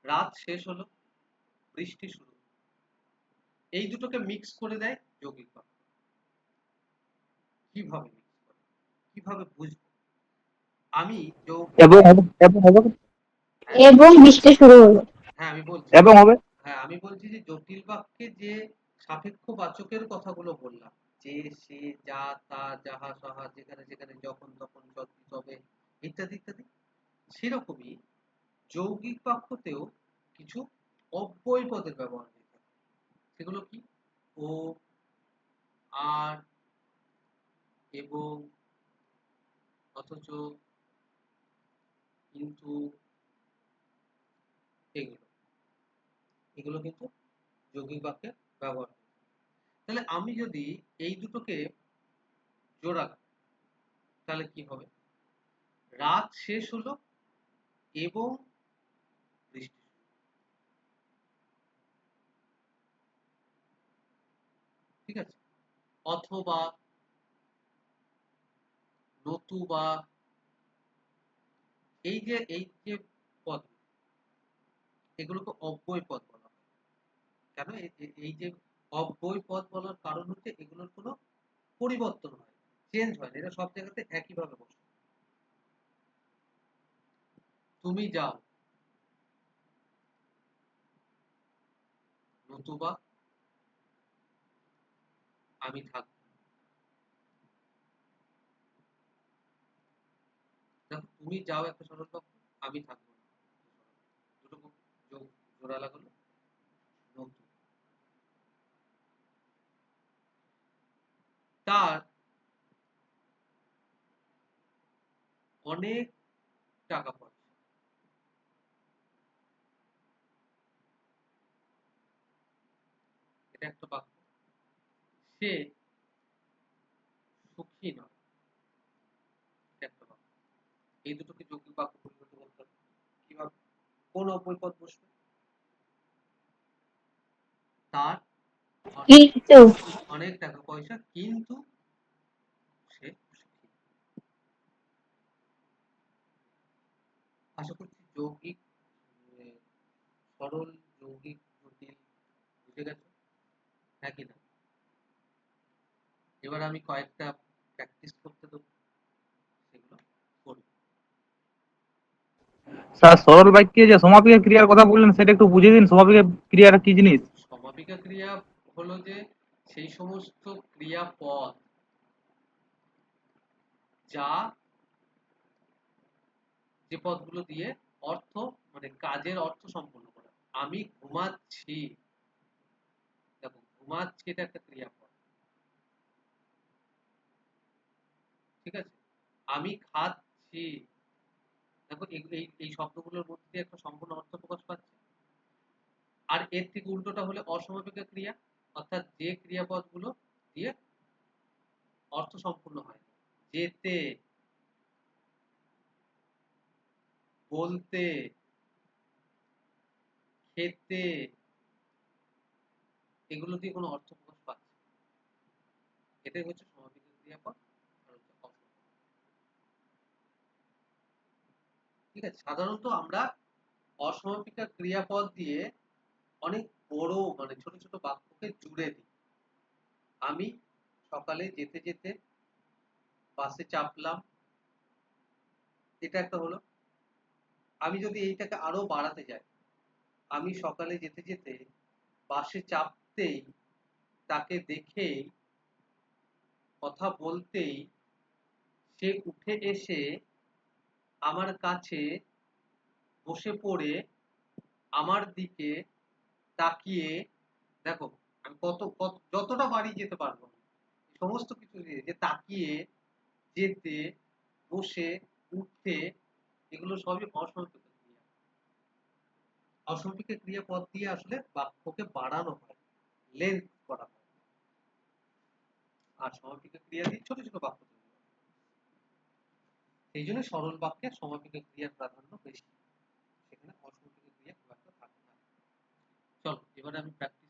রাত শেষ হলো, বৃষ্টি শুরু, এই দুটোকে মিক্স করে দেয় যৌগিক বাক্য। কিভাবে মিক্স করে, কিভাবে বুঝবো? আমি এবং হবে, এবং হবে, এবং বৃষ্টি শুরু হলো। হ্যাঁ আমি বলছি, এবং হবে। হ্যাঁ আমি বলছি যে জটিল বাক্যে যে সাপেক্ষ বাচকের কথাগুলো বললাম, যে সে যা তা যাহা তাহা যেখানে যেখানে যখন তখন যদ্দি তবে ইত্যাদি ইত্যাদি, সেরকমই যৌগিক বাক্যতেও কিছু অব্যয় পদের ব্যবহার হয়ে থাকে। সেগুলো কি? ও, আর, এবং, অথচ, কিন্তু, এগুলো এগুলো কিন্তু যৌগিক বাক্যে ব্যবহার হয়। তাহলে আমি যদি এই দুটোকে জোড়া লাগাই, তাহলে কি হবে? রাত শেষ হলো এবং বৃষ্টি শুরু। ঠিক আছে? অথবা, নতুবা, এই যে পদ, এগুলোকে অব্যয় পদ বলা হয়। কেন? এই যে অব্যয় পদ বলার কারণ হচ্ছে এগুলোর কোনো পরিবর্তন হয়, চেঞ্জ হয় না, এটা সব জায়গাতে একইভাবে বসে। তুমি যাও, নতুবা আমি থাকবো। দেখো, তুমি যাও একটা সরল বাক্য, আমি থাকবো না দুটো জোড়া লাগালো, নতুন। তার অনেক টাকা পয়সা, এটা একটা বাক্য। সে সুখী নয়, এটা একটা বাক্য। এই দুটোকে যৌগিক বাক্য পরিণত করতে হবে। কিভাবে? কোন অব্যয় পদ বসবে? তার কিন্তু অনেক টাকা পয়সা, কিন্তু সে সুখী। আশা করছি যৌগিক, সরল, যৌগিক, জটিল বুঝে গেছো নাকি না? এবার আমি কয়েকটা প্র্যাকটিস করতে দেবো, সেগুলো করবে। স্যার সরল বাক্যে যে সমাপিকা ক্রিয়ার কথা বললেন সেটা একটু বুঝিয়ে দিন, সমাপিকা ক্রিয়াটা কি জিনিস? সমাপিকা ক্রিয়া হলো যে সেই সমস্ত ক্রিয়াপদ যা যে পদগুলো দিয়ে অর্থ মানে কাজের অর্থ সম্পন্ন করা। আমি ঘুমাচ্ছি, দেখো ঘুমাচ্ছি এটা একটা ক্রিয়াপদ, ঠিক আছে। আমি খাচ্ছি, দেখো এই শব্দগুলোর মধ্যে দিয়ে একটা সম্পূর্ণ অর্থ প্রকাশ পাচ্ছে। আর এর থেকে উল্টোটা হলে অসমাপিকা ক্রিয়া, অর্থাৎ যে ক্রিয়াপদগুলো দিয়ে অর্থ সম্পূর্ণ হয় না। যেতে, বলতে, খেতে, এগুলো দিয়ে কোনো অর্থ প্রকাশ পাচ্ছে না। এটাই হচ্ছে সমাপিকা ক্রিয়াপদ আর হচ্ছে অসমাপিকা। ঠিক আছে, সাধারণত আমরা অসমাপিকা ক্রিয়াপদ দিয়ে অনেক বড় মানে ছোট ছোট বাক্যকে জুড়ে দিই। আমি সকালে যেতে যেতে বাসে চাপলাম, এটা একটা হলো। আমি যদি এইটাকে আরো বাড়াতে যাই, আমি সকালে যেতে যেতে বাসে চাপতেই, তাকে দেখেই, কথা বলতেই সে উঠে এসে আমার কাছে বসে পড়ে আমার দিকে তাকিয়ে, দেখো আমি যতটা বাড়ি যেতে পারবো না, সমস্ত কিছু দিয়ে যে তাকিয়ে, যেতে, বসে, উঠতে, এগুলো সবই অসমাপিকা ক্রিয়া। অসমাপিকা ক্রিয়াপদ দিয়ে আসলে বাক্যকে বাড়ানো হয়, লেন্থ করা হয়। আর সমাপিকা ক্রিয়া দিয়ে ছোট ছোট বাক্য তৈরি হয়। সেই জন্য সরল বাক্যে সমাপিকা ক্রিয়ার প্রাধান্য বেশি, সেখানে অসমাপিকা ক্রিয়া খুব একটা থাকে না। চলো এবারে আমি প্র্যাকটিস,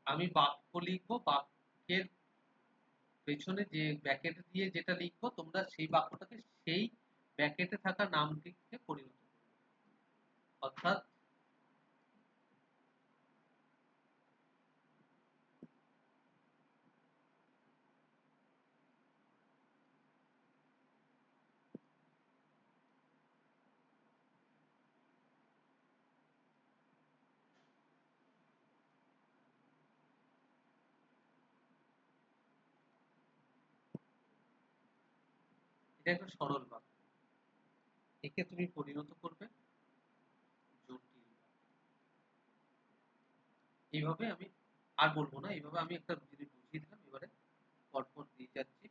আমি বাক্য লিখবো, বাক্যের পেছনে যে ব্র্যাকেট দিয়ে যেটা লিখবো তোমরা সেই বাক্যটাকে সেই ব্র্যাকেটে থাকা নামটিকে পরিণত করবে। অর্থাৎ এটা একটা সরল বাক্য, একে তুমি পরিণত করবে জটিল বাক্যে। এইভাবে আমি আর বলবো না, এইভাবে আমি একটা জিনিস বুঝিয়ে দিলাম, এবারে পরপর দিয়ে যাচ্ছি।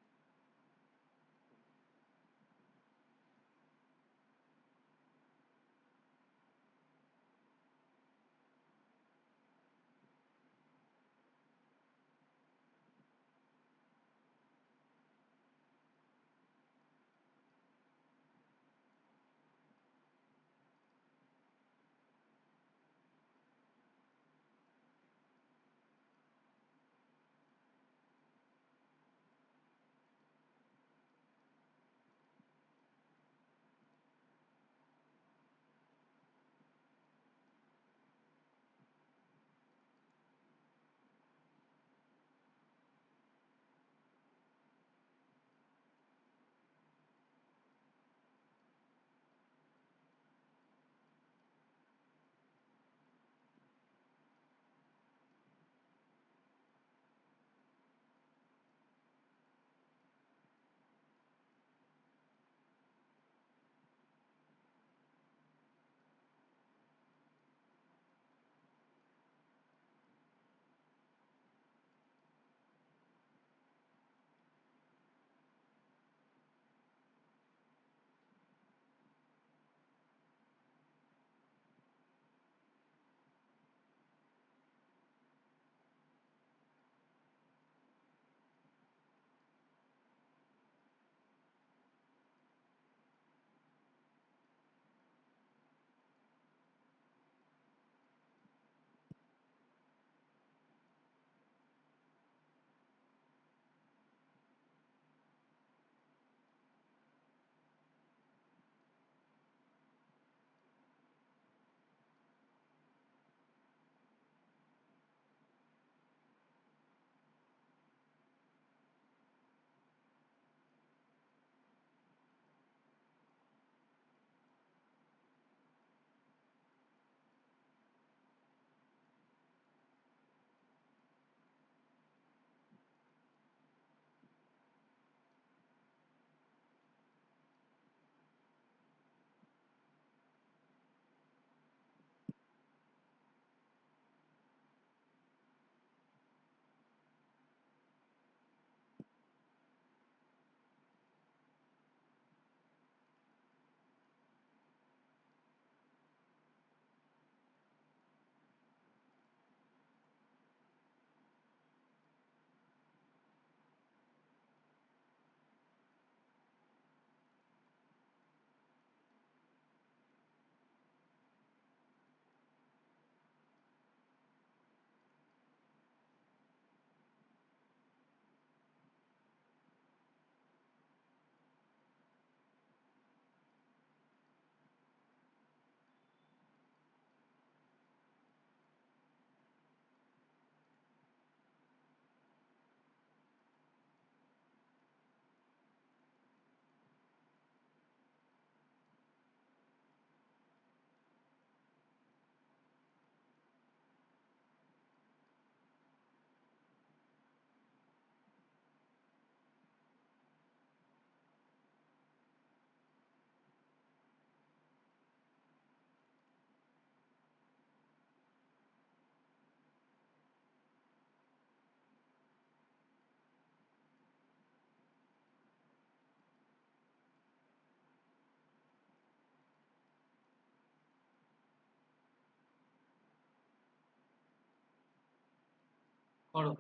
করো।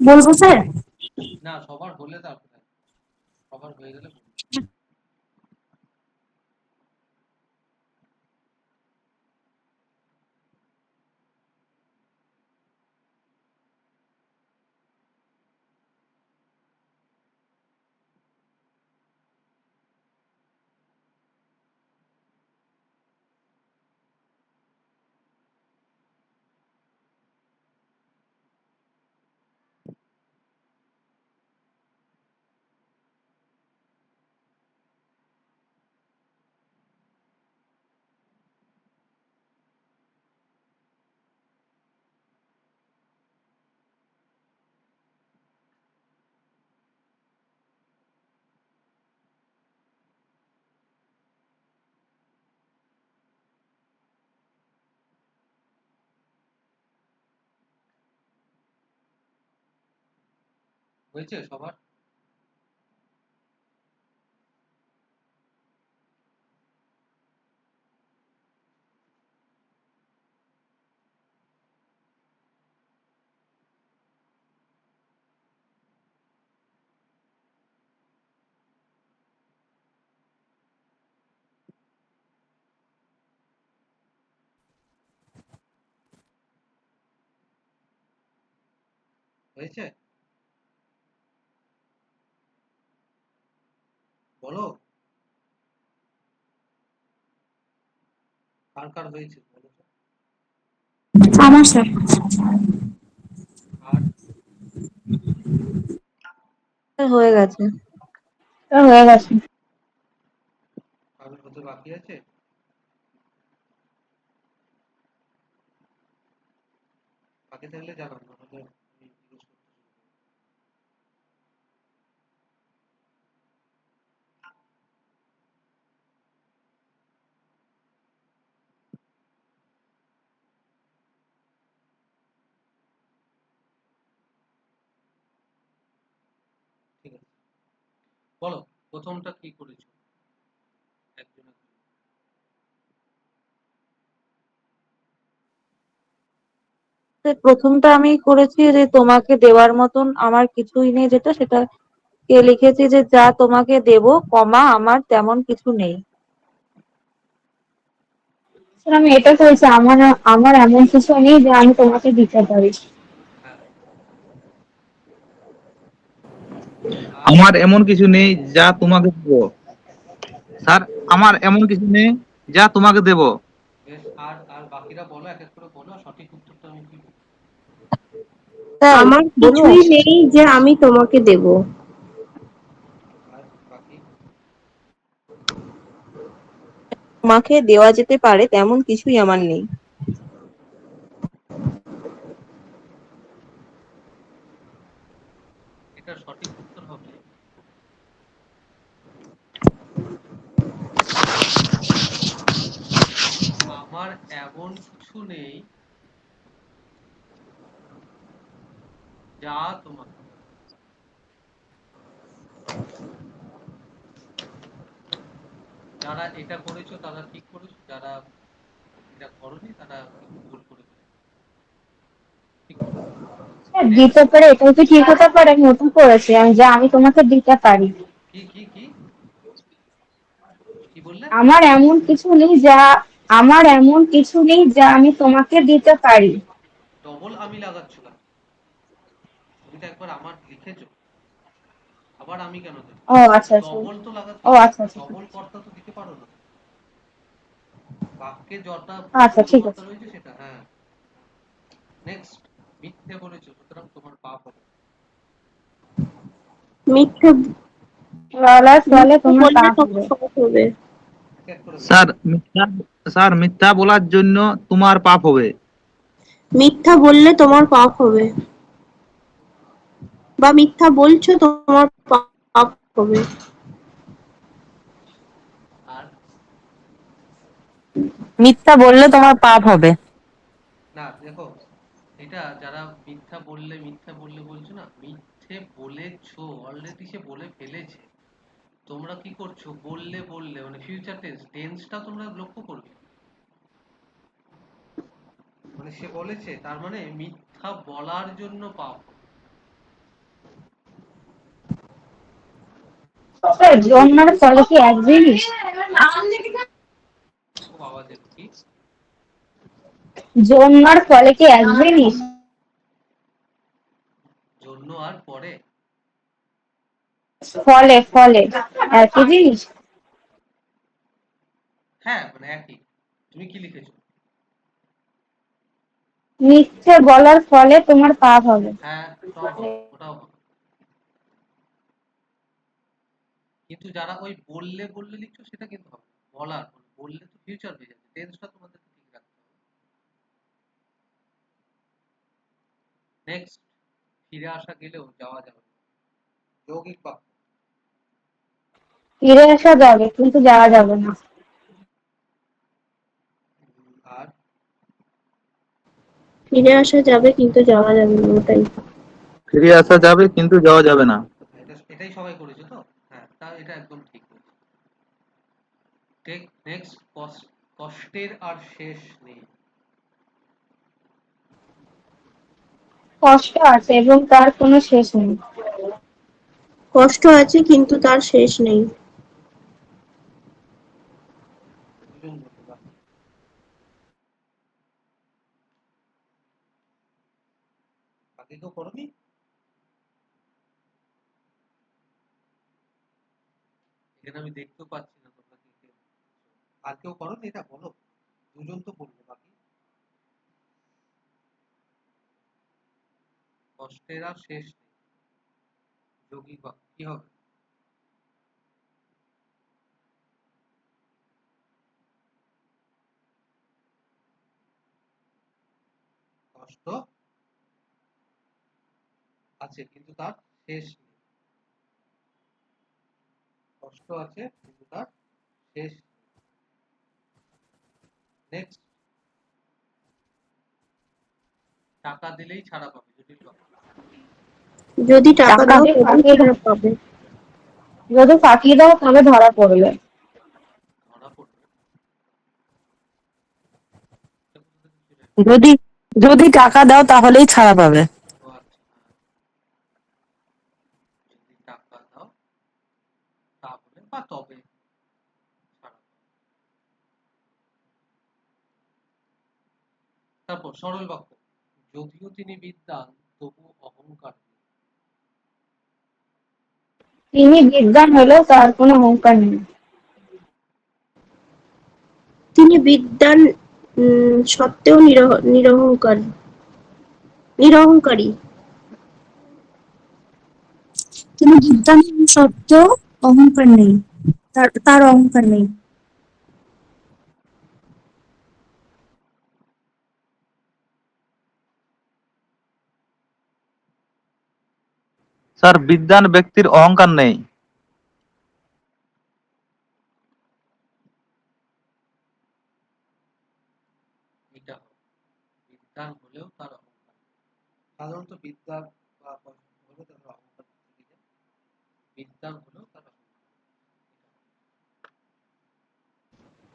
বলবো স্যার? না, সবার হলে তারপরে, সবার হয়ে গেলে বলবো। হয়েছে সবার? হয়েছে? বলো, কার কার হয়েছে বলো তো। আমার স্যার। আর হয়ে গেছে। হয়ে গেছে। কারোর হতে বাকি আছে? বাকি থাকলে জানান, নাহলে আমি জিজ্ঞেস করতে শুরু করবো। ঠিক আছে, বলো প্রথমটা কি করেছো একজন একজন। তো প্রথমটা আমি করেছি যে তোমাকে দেওয়ার মতন আমার কিছুই নেই, যেটা সেটা কে লিখেছি যে যা তোমাকে দেব কমা আমার তেমন কিছু নেই। স্যার আমি এটা করেছি, আমার আমার এমন কিছু নেই যে আমি তোমাকে দিতে পারি। হ্যাঁ, আর আমার এমন কিছু নেই যা তোমাকে দেব। স্যার, আমার এমন কিছু নেই যা তোমাকে দেব। বেশ, আর আর বাকিরা বলো, এক এক করে বলো, সঠিক উত্তরটা আমি কি বলবো। স্যার আমার বলবো? কিছুই নেই যে আমি তোমাকে দেব। আর বাকি? তোমাকে দেওয়া যেতে পারে তেমন কিছুই আমার নেই। এটার সঠিক উত্তর হবে আমার এমন কিছু নেই যা তোমাকে। যারা এটা করেছো তারা ঠিক করেছো, যারা এটা করোনি তারা একটু ভুল করে ফেলেছো। ঠিক করেছো। Sir next. দিতে পারে এটাও কি ঠিক হতে পারে? আমি নতুন করেছি যা আমি তোমাকে দিতে পারি। কি কি কি কি বললে? আমার এমন কিছু নেই যা আমার এমন কিছু নেই যা আমি তোমাকে দিতে পারি। ডবল আমি লাগাচ্ছ কেন? তুমি তো একবার আমার লিখেছো, আবার আমি কেন দেবো? ও আচ্ছা আচ্ছা। ডবল তো লাগাচ্ছ ও কেন? আচ্ছা আচ্ছা ঠিক ডবল আছে। কর্তা তো দিতে পারো না। বাক্যে যটা আচ্ছা ঠিক পূর্ণমাত্রা আছে। রয়েছে সেটা। হ্যাঁ, নেক্সট। মিথ্যে বলেছো, সুতরাং তোমার পাপ হবে। মিথ্যে তাহলে মিথ্যে তোমার বললে পাপ তোমার হবে। পাপ হবে। এক এক করে বলো। স্যার, স্যার, মিথ্যা বলার জন্য তোমার পাপ হবে। মিথ্যা বললে তোমার পাপ হবে। বা মিথ্যা বলছো তোমার পাপ হবে। আর মিথ্যা বললে তোমার পাপ হবে। না দেখো, এটা যারা মিথ্যা বললে বলছো না, মিথ্যে বলেছো, অলরেডি সে বলে ফেলেছে। তোমরা কি করছো, বললে বললে মানে ফিউচার টেন্সটা তোমরা লক্ষ্য করবে। মানে সে বলেছে, তার মানে মিথ্যা বলার জন্য পাপ হবে। জন্মার ফলে কি এক জিনিস? খুব আওয়াজ এলো কি? জন্মার ফলে কি এক জিনিস? জন্য আর পরে? ফলে ফলে একই জিনিস। হ্যাঁ মানে একই। তুমি কি লিখেছো? মিথ্যে বলার ফলে তোমার পাপ হবে। হ্যাঁ, ওটাও হবে, ওটাও হবে। কিন্তু যারা ওই বললে বললে লিখছো সেটা কিন্তু হবে না। বলার মানে বললে তো ফিউচার হয়ে যাবে, টেন্সটা তোমাদের ঠিক রাখতে হবে। নেক্সট, ফিরে আসা গেলেও যাওয়া যাবে না। যৌগিক বাক্য। ফিরে আসা যাবে কিন্তু যাওয়া যাবে না। আর ফিরে আসা যাবে কিন্তু যাওয়া যাবে না, ওটাই। ফিরে আসা যাবে কিন্তু যাওয়া যাবে না। এটাই সবাই করেছো তো? হ্যাঁ, তা এটা একদম ঠিক বলেছো। টেক নেক্সট, কষ্টের আর শেষ নেই। কষ্ট আছে এবং তার কোনো শেষ নেই। কষ্ট আছে কিন্তু তার শেষ নেই। দুজন বলবে বাকি। বাকি কেউ করোনি? এখানে আমি দেখতেও পাচ্ছি না তোমরা কি কে। আর কেউ করোনি? এটা বলো। দুজন তো বললে বাকি। কষ্টের আর শেষ নেই, যৌগিক বাক্য কি হবে? কষ্ট আছে কিন্তু তার শেষ নেই। কষ্ট আছে কিন্তু তার শেষ নেই। নেক্সট, টাকা দিলেই ছাড়া পাবে, জটিল বাক্য। যদি টাকা টাকা দাও দিয়ে তবেই ফাঁকিয়ে ছাড়া পাবে। যদি ফাঁকিয়ে দাও তবে ধরা পড়বে। ধরা পড়বে? এটা কোথা থেকে চলে এলো? যদি যদি টাকা দাও তাহলেই ছাড়া পাবে। ও আচ্ছা, হ্যাঁ। যদি টাকা দাও তাহলে বা তবে ছাড়া পাবে। তারপর সরল বাক্য, যদিও তিনি বিদ্বান তবু অহংকার নেই। তিনি বিদ্বান হলেও তার কোনো অহংকার নেই। তিনি বিদ্বান সত্ত্বেও নিরহংকারী। তিনি বিদ্বান সত্ত্বেও অহংকার নেই, তার অহংকার নেই। স্যার, বিদ্বান ব্যক্তির অহংকার নেই। এটা হবে, বিদ্বান হলেও তার অহংকার নেই। সাধারণত বিদ্যান বা হলে তার অহংকার থেকে যায়। বিদ্বান হলেও তার অহংকার নেই।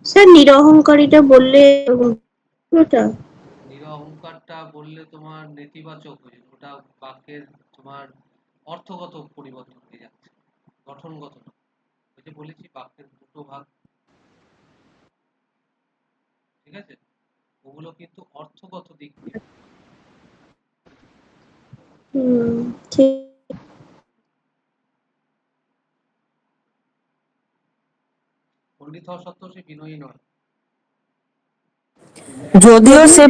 স্যার নিরহংকারীটা বললে ওটা নিরহংকারটা বললে তোমার নেতিবাচক হয়ে যাবে, ওটা বাক্যের তোমার অর্থগত পরিবর্তন হয়ে যাচ্ছে, গঠনগত না। ওই যে বলেছি বাক্যের দুটো ভাগ, ঠিক আছে? ওগুলো কিন্তু অর্থগত দিক দিয়ে। ঠিক। পণ্ডিত হওয়া সত্ত্বেও সে বিনয়ী নয়। যদিও সে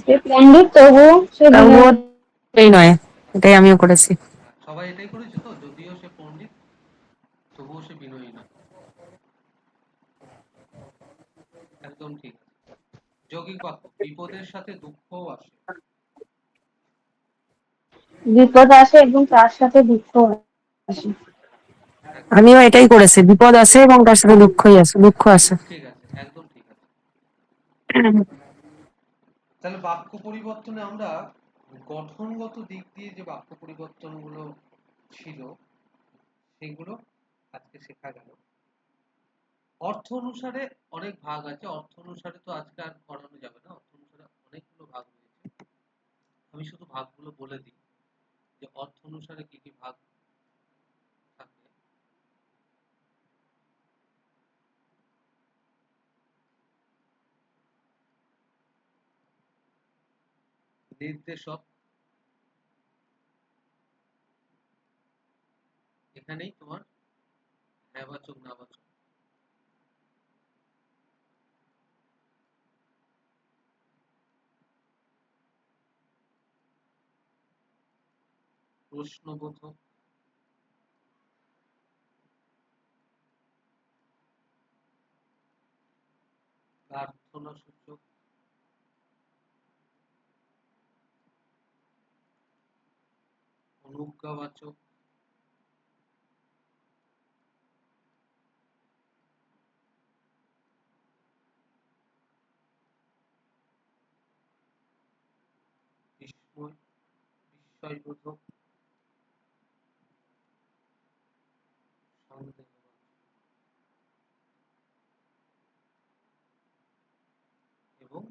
সে পণ্ডিত তবুও সে তবুও বিনয়ী। এই নয়, এটাই আমিও করেছি। হ্যাঁ, সবাই এটাই করেছে তো, যদিও সে পণ্ডিত তবুও সে বিনয়ী নয়। একদম ঠিক আছে। যৌগিক বাক্য, বিপদের সাথে দুঃখও আসে। বিপদ আসে এবং তার সাথে দুঃখ আসে। একদম আমিও এটাই করেছি, বিপদ আসে এবং তার সাথে দুঃখ আসে। ঠিক আছে, একদম ঠিক আছে। তাহলে বাক্য পরিবর্তনে আমরা গঠনগত দিক দিয়ে যে বাক্য পরিবর্তনগুলো ছিল সেগুলো আজকে শেখা গেল। অর্থ অনুসারে অনেক ভাগ আছে, অর্থ অনুসারে তো আজকে আর করানো যাবে না, অর্থ অনুসারে অনেকগুলো ভাগ রয়েছে। আমি শুধু ভাগগুলো বলে দিই যে অর্থ অনুসারে কি কি ভাগ থাকে। নির্দেশক, এখানেই তোমার হ্যাঁবাচক নাবাচক। প্রশ্নবোধক, প্রার্থনা সূচক, অনুজ্ঞাবাচক, বিস্ময় বিস্ময়বোধক, সন্দেহবাচক এবং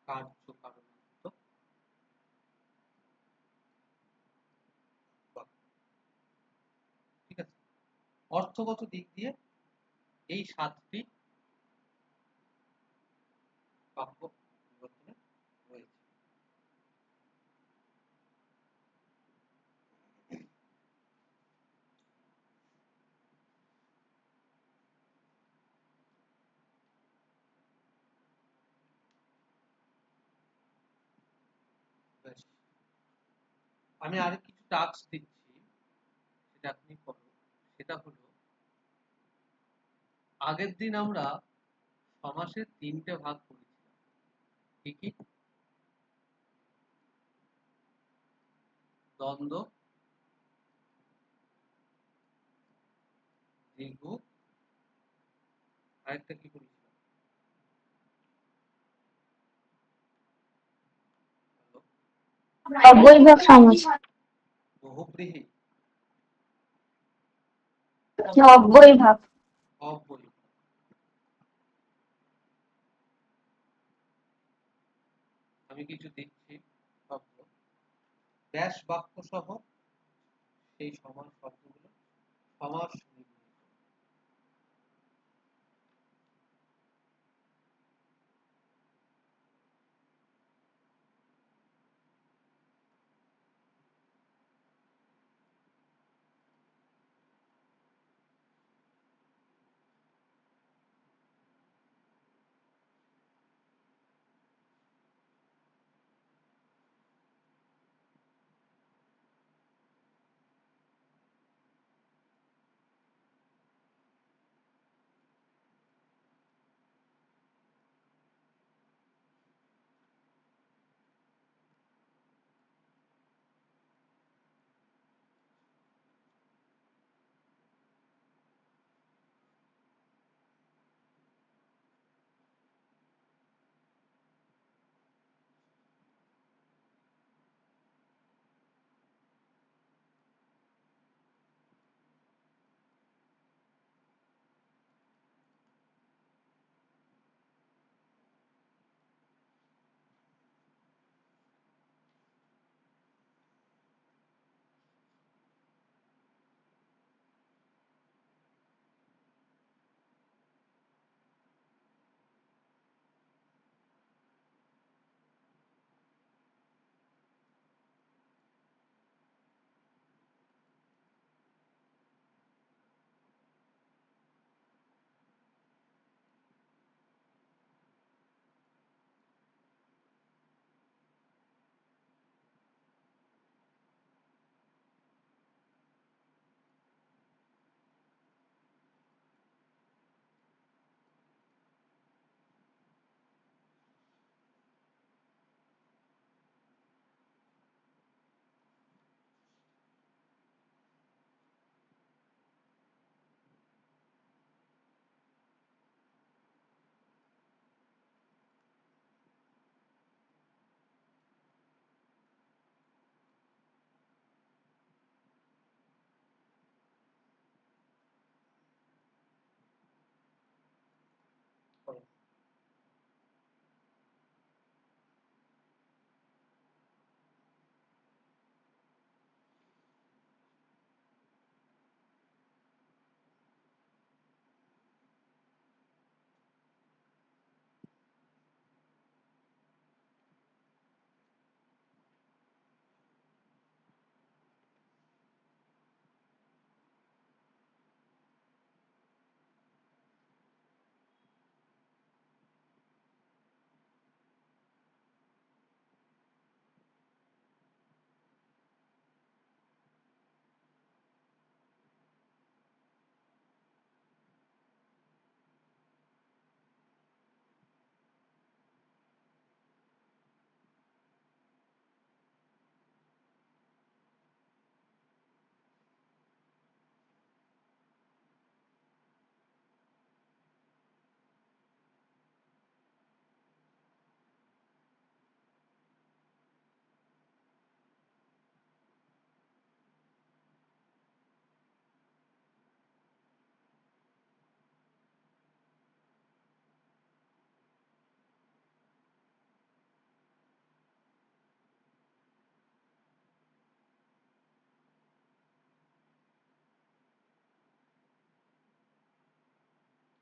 কার্যকারণাত্মক বাক্য। ঠিক আছে, অর্থগত দিক দিয়ে এই 7টি বাক্য পরিবর্তনে রয়েছে। বেশ, আমি আর কিছু টাস্ক দিচ্ছি, সেটা আপনি করো। সেটা হলো, আগের দিন আমরা সমাসের 3টে ভাগ করেছিলাম। কি কি? দ্বন্দ্ব, দীর্ঘ, আরেকটা কি করেছিলাম? অব্যয়ভাব সমাস। বহুব্রীহি, অব্যয়ভাব। অব্যয়ী। আমি কিছু দিচ্ছি শব্দ, ব্যাস বাক্য সহ সেই সমাস শব্দগুলো সমাস নির্ণয়।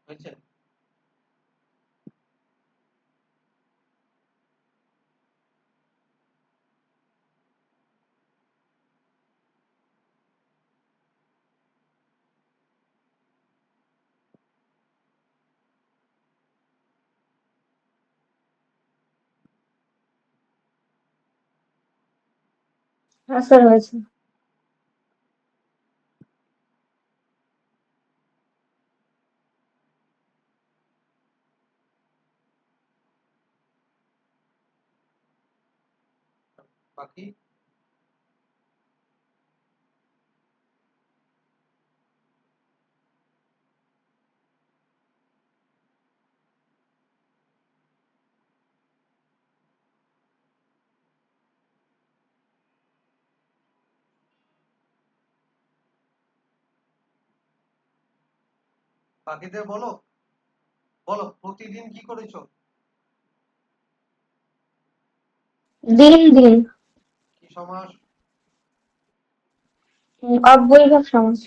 হয়েছে? হ্যাঁ স্যার হয়েছে। বাকি বাকিদের বলো, বলো প্রতিদিন কি করেছো? দিন দিন। কি সমাস? অব্যয়ভাব সমাস।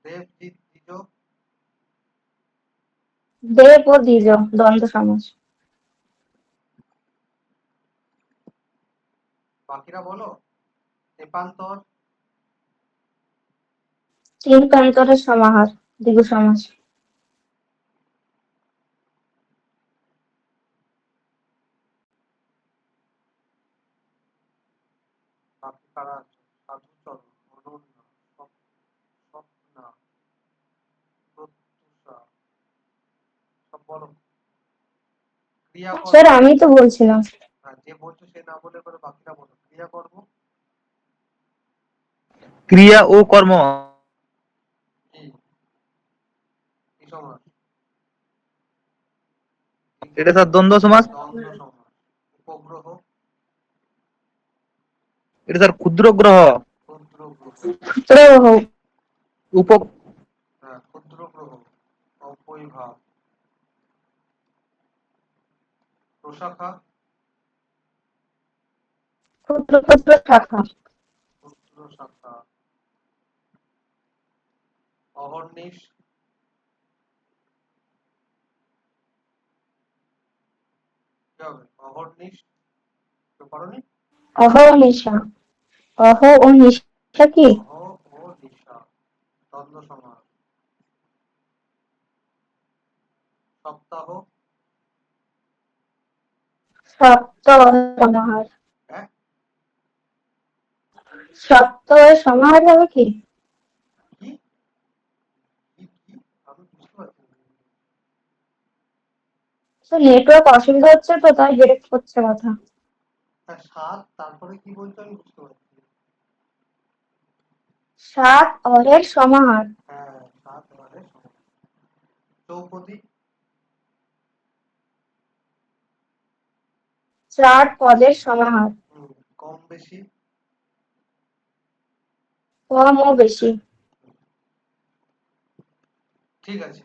দেব দ্বিজ, দেব ও দ্বিজ দ্বন্দ্ব সমাস। বাকিরা বলো তেপান্তর, তিন প্রান্তরের সমাহার দ্বিগু সমাস। বাকি কারা আছে? সাধুচরণ, অনন্যা, স্বপ্না, প্রত্যুষা, সব বলো। ক্রিয়াকর্ম, স্যার আমি তো বলছিলাম। হ্যাঁ যে বলছো সে না বলে করে বাকিরা বলো। ক্রিয়াকর্ম ক্রিয়া ও কর্ম, কি? কি সমাস? এটা স্যার দ্বন্দ্ব সমাস। দ্বন্দ্ব সমাস। উপগ্রহ, এটা স্যার ক্ষুদ্র গ্রহ। ক্ষুদ্র গ্রহ, প্রহ উপ হ্যাঁ ক্ষুদ্র গ্রহ। অপরিভাব, প্রশাখা, ক্ষুদ্র ক্ষুদ্র শাখা। ক্ষুদ্র শাখা। অহর্নিশ, কি হবে? অহর্নিশ তো করনি? অহ ও নিশা। অহ ও নিশা কি? অহ ও নিশা, দ্বন্দ্ব সমাস। সপ্তাহ, সপ্তহ সমাহার। হ্যাঁ সপ্তহের সমাহার হবে কি? কি কি কি আমি বুঝতে পারছি না। নেটওয়ার্ক অসুবিধা হচ্ছে তো তাই ব্রেক করছে কথা। হ্যাঁ সাত, তারপরে কি বলছো আমি বুঝতে পারছি না। সাত অরের সমাহার। হ্যাঁ সাত মানে সমান। চৌপদী, চার পদের সমাহার। কম বেশি, কম ও বেশি। ঠিক আছে।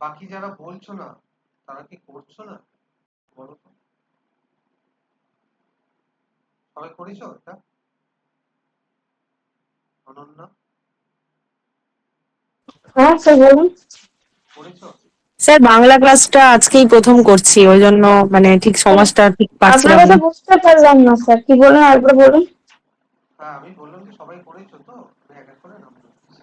বাকি যারা বলছো না তারা কি করছো না বলো তো? সবাই করেছো এটা? অনন্যা হ্যাঁ স্যার বলুন। করেছো? স্যার বাংলা ক্লাসটা আজকেই প্রথম করছি, ওই জন্য মানে ঠিক সমাজটা ঠিক আপনার পাচ্ছিলাম কথা না। বুঝতে পারলাম না স্যার, কি বলুন আরেকবার বলুন। হ্যাঁ আমি বললাম যে সবাই করেছো তো, আমি এক এক করে নাম বলছি।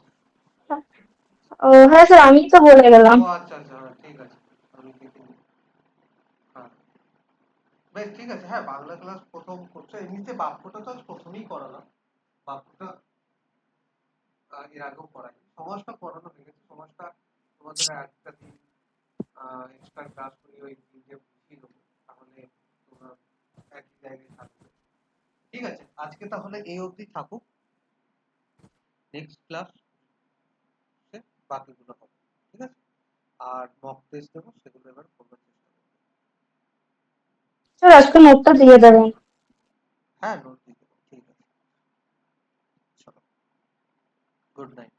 ও হ্যাঁ স্যার আমি তো বলে গেলাম। ও আচ্ছা আচ্ছা, হ্যাঁ ঠিক আছে। আমি দেখে নিই। হ্যাঁ বেশ ঠিক আছে। হ্যাঁ বাংলা ক্লাস প্রথম করছো, এমনিতে বাক্যটা তো আজ প্রথমেই করালাম। বাক্যটা এর আগেও পড়াই, সমাজটা পড়ানো হয়ে গেছে। সমাজটা তোমাদের একটা দিন এক্সট্রা ক্লাস করি ওই দিনকে বুঝিয়ে দেবো, তাহলে তোমরা একই জায়গায় থাকবে। ঠিক আছে আজকে তাহলে এই অবধি থাকুক, নেক্সট ক্লাস বাকিগুলো হবে। ঠিক আছে, আর মক টেস্ট দেবো সেগুলো এবার করবার চেষ্টা করবো। স্যার আজকে নোটটা দিয়ে দেবেন। হ্যাঁ নোট দিয়ে দেবো, ঠিক আছে। চলো, গুড নাইট।